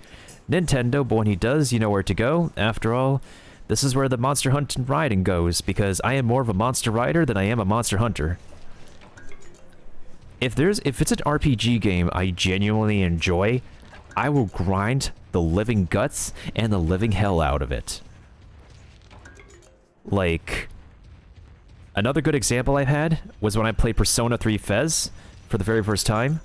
Nintendo, but when he does, you know where to go. After all, this is where the Monster Hunting riding goes, because I am more of a monster rider than I am a monster hunter. If it's an RPG game I genuinely enjoy, I will grind the living guts and the living hell out of it. Like, Another good example I've had was when I played Persona 3 Fez for the very first time.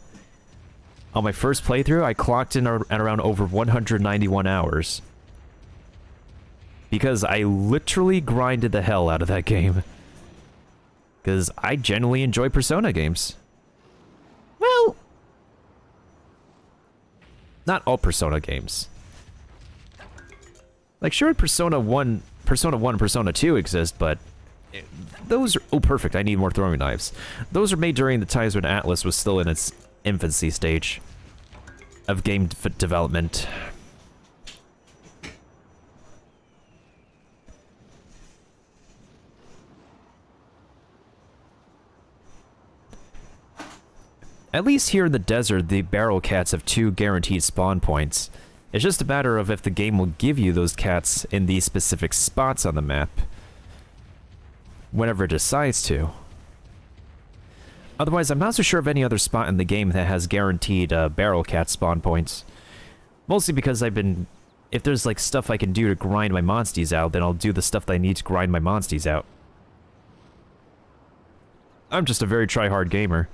On my first playthrough, I clocked in at around over 191 hours. Because I literally grinded the hell out of that game. Because I genuinely enjoy Persona games. Well, not all Persona games. Like, sure, Persona 1 and Persona 2 exist, but those are... Oh, perfect, I need more throwing knives. Those are made during the times when Atlas was still in its infancy stage of game development. At least here in the desert, the barrel cats have 2 guaranteed spawn points. It's just a matter of if the game will give you those cats in these specific spots on the map. Whenever it decides to. Otherwise, I'm not so sure of any other spot in the game that has guaranteed barrel cat spawn points. Mostly because I've been... If there's like stuff I can do to grind my monsties out, then I'll do the stuff that I need to grind my monsties out. I'm just a very try-hard gamer.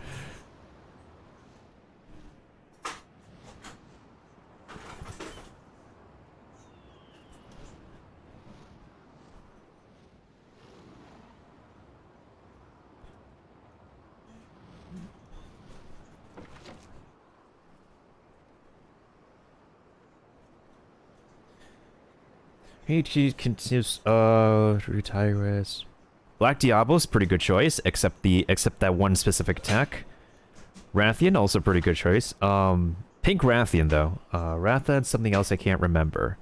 He continues, retires. Black Diablo's pretty good choice, except that one specific attack. Rathian, also pretty good choice. Pink Rathian, though. Ratha and something else I can't remember.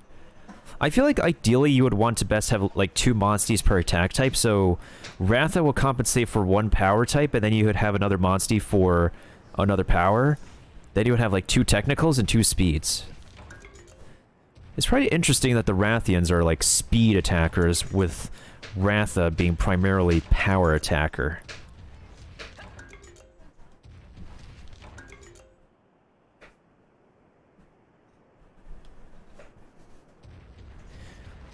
I feel like ideally you would want to best have, like, 2 monsties per attack type, so Ratha will compensate for 1 power type, and then you would have another monstie for another power. Then you would have, like, 2 technicals and 2 speeds. It's pretty interesting that the Rathians are like speed attackers, with Ratha being primarily power attacker.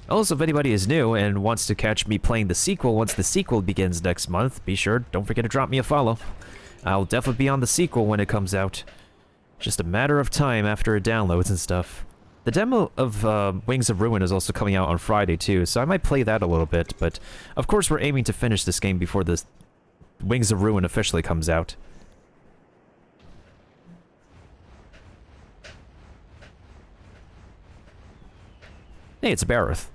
Also, if anybody is new and wants to catch me playing the sequel once the sequel begins next month, be sure, don't forget to drop me a follow. I'll definitely be on the sequel when it comes out. Just a matter of time after it downloads and stuff. The demo of Wings of Ruin is also coming out on Friday too, so I might play that a little bit, but of course we're aiming to finish this game before the Wings of Ruin officially comes out. Hey, it's a Barroth.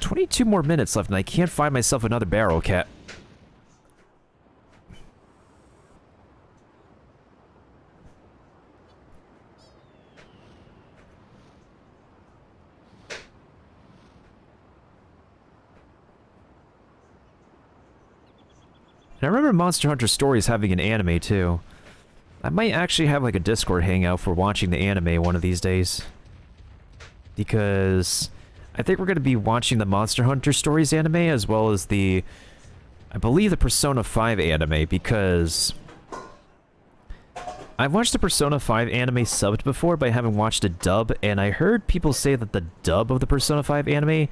"22 more minutes left and I can't find myself another barrel cat." And I remember Monster Hunter Stories having an anime too. I might actually have like a Discord hangout for watching the anime one of these days. Because I think we're going to be watching the Monster Hunter Stories anime as well as the... I believe the Persona 5 anime, because... I've watched the Persona 5 anime subbed before, but I haven't watched a dub, and I heard people say that the dub of the Persona 5 anime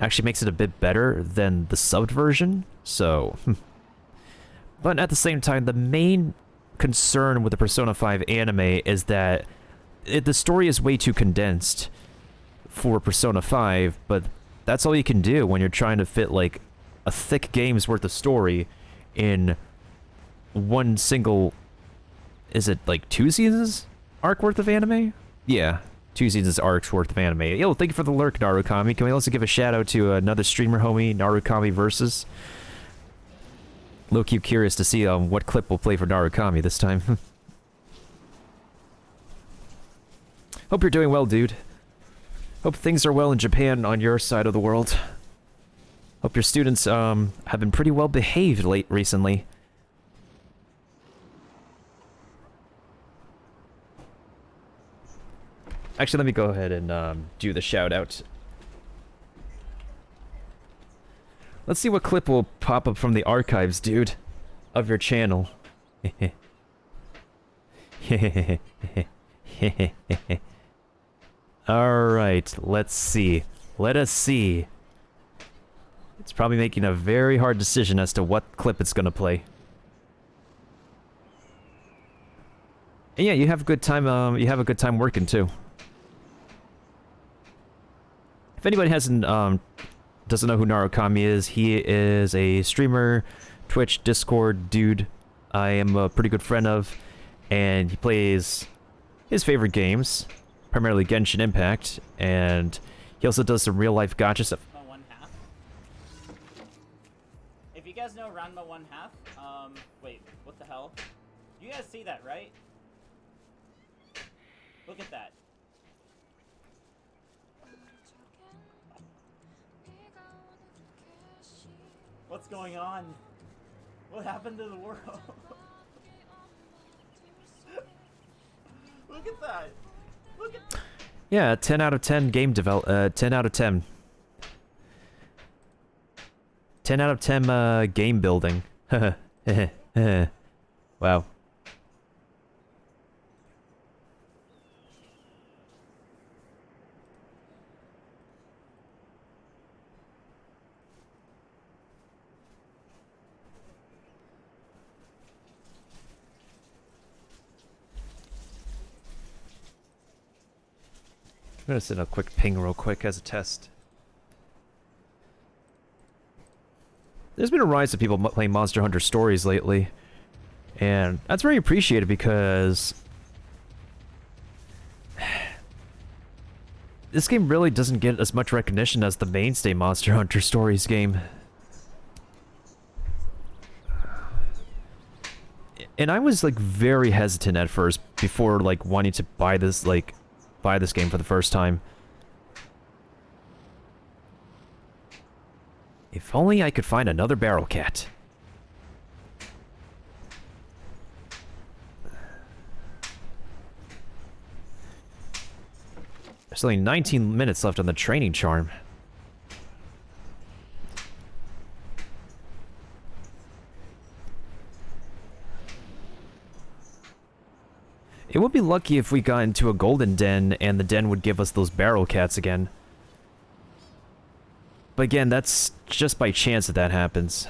actually makes it a bit better than the subbed version, so... But at the same time, the main concern with the Persona 5 anime is that the story is way too condensed for Persona 5, but that's all you can do when you're trying to fit, like, a thick game's worth of story in one single... Is it, like, 2 seasons arc worth of anime? Yeah, 2 seasons arcs worth of anime. Yo, thank you for the lurk, Narukami. Can we also give a shout-out to another streamer homie, Narukami Versus? Low-key curious to see what clip we'll play for Narukami this time. Hope you're doing well, dude. Hope things are well in Japan on your side of the world. Hope your students have been pretty well behaved recently. Actually, let me go ahead and do the shout-out. Let's see what clip will pop up from the archives, dude, of your channel. Alright, let's see. Let us see. It's probably making a very hard decision as to what clip it's gonna play. And yeah, you have a good time. You have a good time working too. If anybody hasn't doesn't know who Narukami is, he is a streamer, Twitch, Discord dude. I am a pretty good friend of, and he plays his favorite games, primarily Genshin Impact, and he also does some real life gacha stuff. Ranma 1/2. If you guys know Ranma 1/2, wait, what the hell? You guys see that, right? Look at that. What's going on? What happened to the world? Look at that. Look at. Yeah, 10 out of 10 game 10 out of 10. 10 out of 10 game building. Wow. I'm gonna send a quick ping real quick as a test. There's been a rise of people playing Monster Hunter Stories lately, and that's very appreciated because this game really doesn't get as much recognition as the mainstay Monster Hunter Stories game. And I was like very hesitant at first before like wanting to buy this game for the first time. If only I could find another Barrel Cat. There's only 19 minutes left on the training charm. It would be lucky if we got into a golden den and the den would give us those barrel cats again. But again, that's just by chance that happens.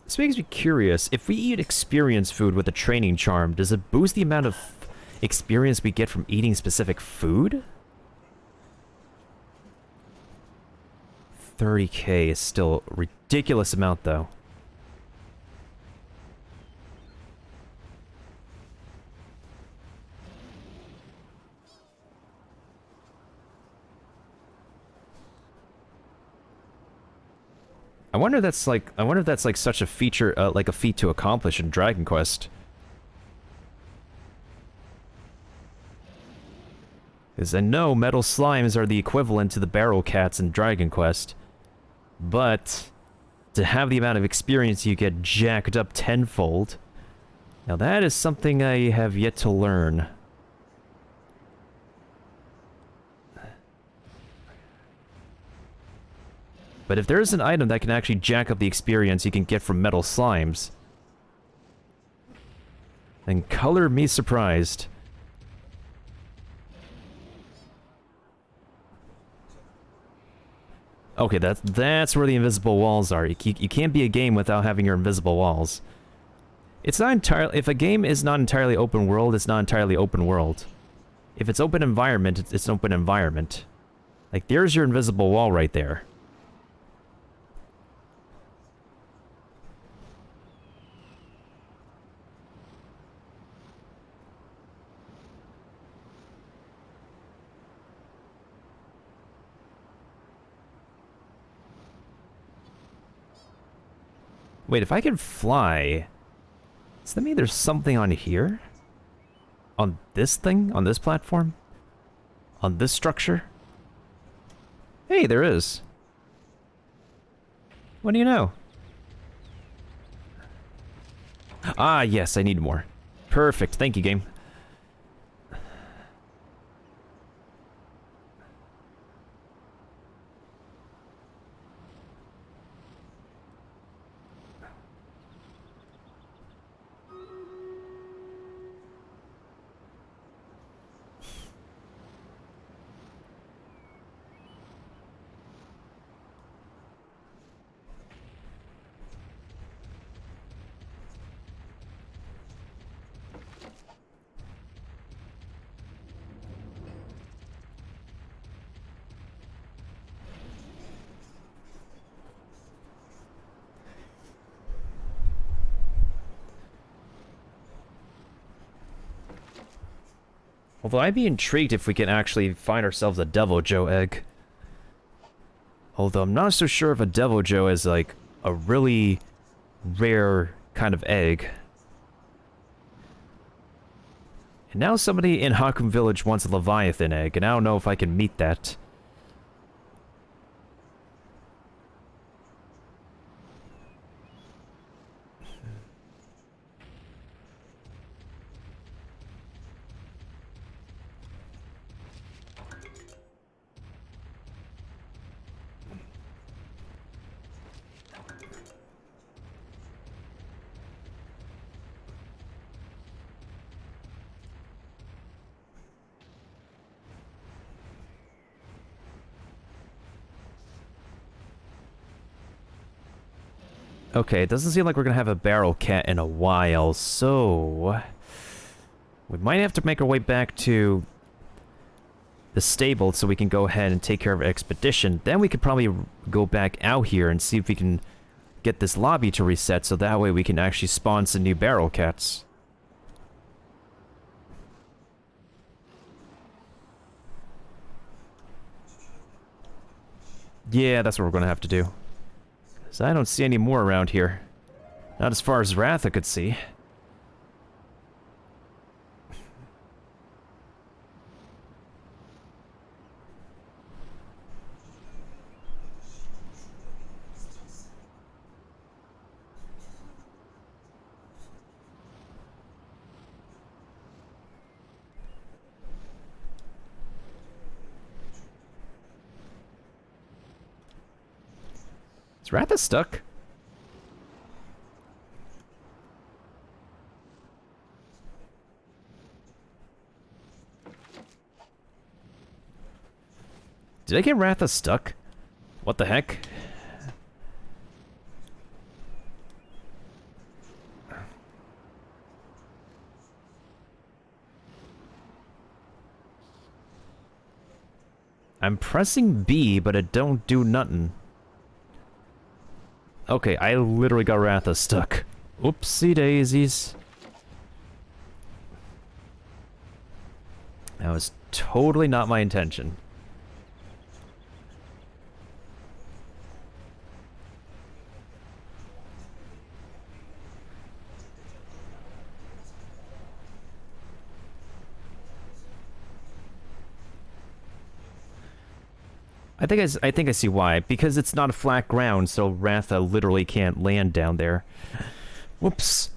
This makes me curious. If we eat experience food with a training charm, does it boost the amount of experience we get from eating specific food? 30k is still a ridiculous amount, though. I wonder if that's like such a feature, like a feat to accomplish in Dragon Quest. Because I know metal slimes are the equivalent to the barrel cats in Dragon Quest, but to have the amount of experience you get jacked up tenfold, now that is something I have yet to learn. But if there is an item that can actually jack up the experience you can get from metal slimes, then color me surprised. Okay, that's where the invisible walls are. You can't be a game without having your invisible walls. It's not entirely... If a game is not entirely open world, it's not entirely open world. If it's open environment, it's an open environment. Like, there's your invisible wall right there. Wait, if I can fly, does that mean there's something on here? On this thing? On this platform? On this structure? Hey, there is. What do you know? Ah, yes, I need more. Perfect. Thank you, game. Although I'd be intrigued if we can actually find ourselves a Devil Joe egg. Although I'm not so sure if a Devil Joe is like a really rare kind of egg. And now somebody in Hakum Village wants a Leviathan egg, and I don't know if I can meet that. Okay, it doesn't seem like we're gonna have a barrel cat in a while, so... we might have to make our way back to the stable so we can go ahead and take care of our expedition. Then we could probably go back out here and see if we can get this lobby to reset, so that way we can actually spawn some new barrel cats. Yeah, that's what we're gonna have to do. So I don't see any more around here. Not as far as Ratha could see. Is Ratha stuck? Did I get Ratha stuck? What the heck? I'm pressing B, but it don't do nothing. Okay, I literally got Ratha stuck. Oopsie daisies. That was totally not my intention. I think I see why. Because it's not a flat ground, so Ratha literally can't land down there. Whoops.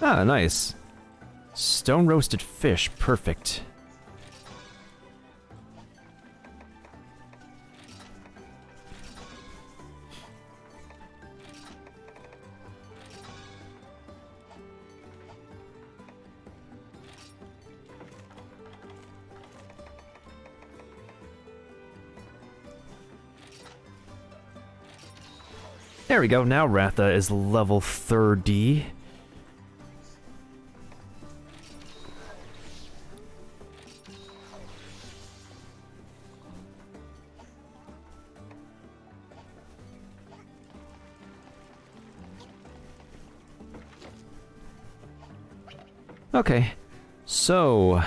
Ah, nice. Stone roasted fish, perfect. There we go, now Ratha is level 30. Okay, so...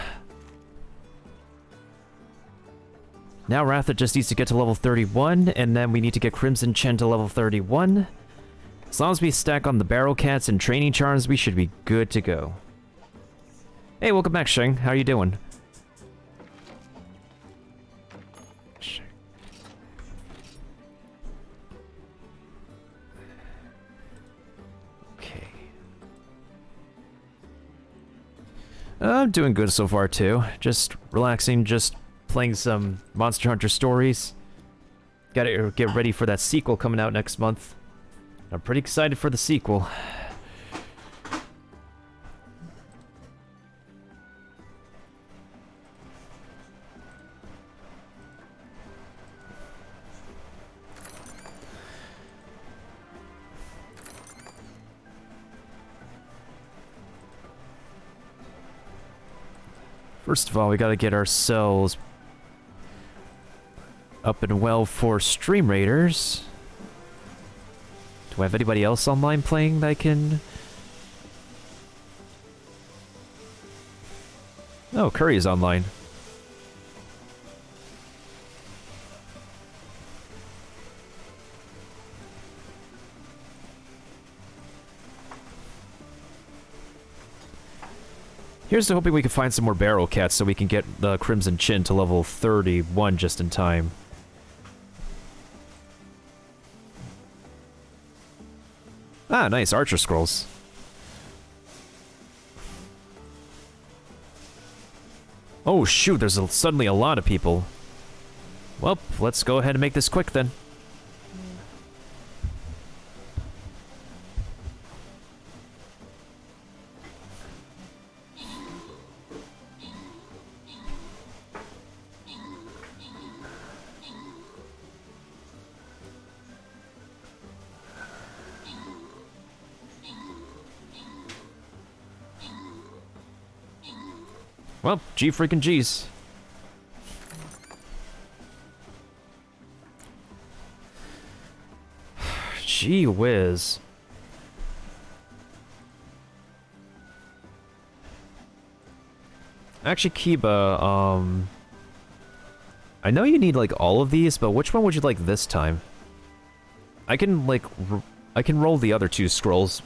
now Ratha just needs to get to level 31, and then we need to get Crimson Chen to level 31. As long as we stack on the Barrel Cats and Training Charms, we should be good to go. Hey, welcome back, Sheng. How you doing? Okay. I'm doing good so far, too. Just relaxing, just playing some Monster Hunter Stories. Gotta get ready for that sequel coming out next month. I'm pretty excited for the sequel. First of all, we gotta get ourselves up and well for Stream Raiders. Do I have anybody else online playing that I can... Oh, Curry is online. Here's to hoping we can find some more Barrel Cats so we can get the Crimson Chin to level 31 just in time. Ah, nice, Archer Scrolls. Oh shoot, there's suddenly a lot of people. Well, let's go ahead and make this quick then. Well, G freaking G's. Gee whiz. Actually, Kiba, I know you need, like, all of these, but which one would you like this time? I can, like, I can roll the other two scrolls.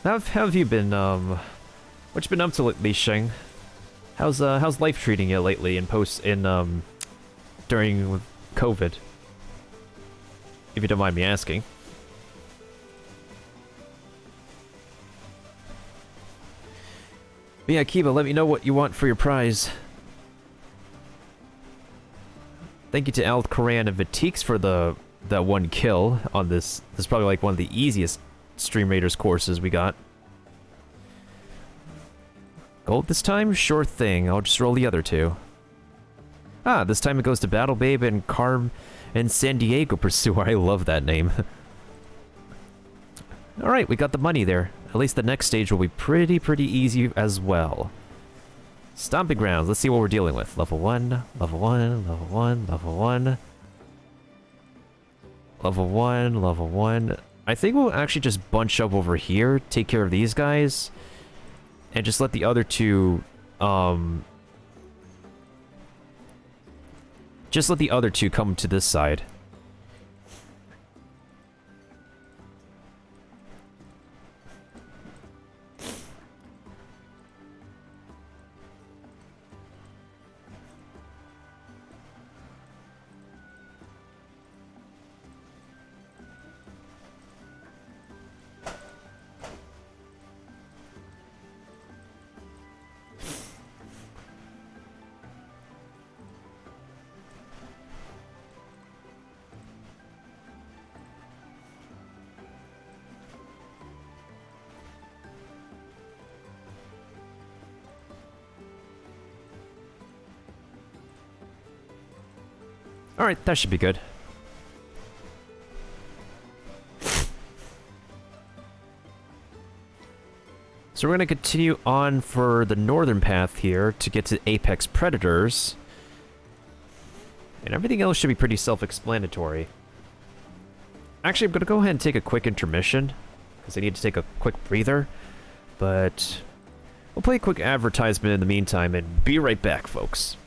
How have you been, what you been up to lately, Sheng? How's life treating you lately during COVID? If you don't mind me asking. But yeah, Kiba, let me know what you want for your prize. Thank you to Al Koran and Vitix for that one kill on this. This is probably like one of the easiest Stream Raiders courses we got. Gold this time? Sure thing. I'll just roll the other two. Ah, this time it goes to Battle Babe and Carm and San Diego Pursuer. I love that name. Alright, we got the money there. At least the next stage will be pretty easy as well. Stomping Grounds. Let's see what we're dealing with. Level 1, level 1, level 1, level 1. Level 1, level 1. I think we'll actually just bunch up over here, take care of these guys, and just let the other two, just let the other two come to this side. Alright, that should be good. So we're going to continue on for the northern path here to get to Apex Predators. And everything else should be pretty self-explanatory. Actually, I'm going to go ahead and take a quick intermission, because I need to take a quick breather. But we'll play a quick advertisement in the meantime, and be right back, folks.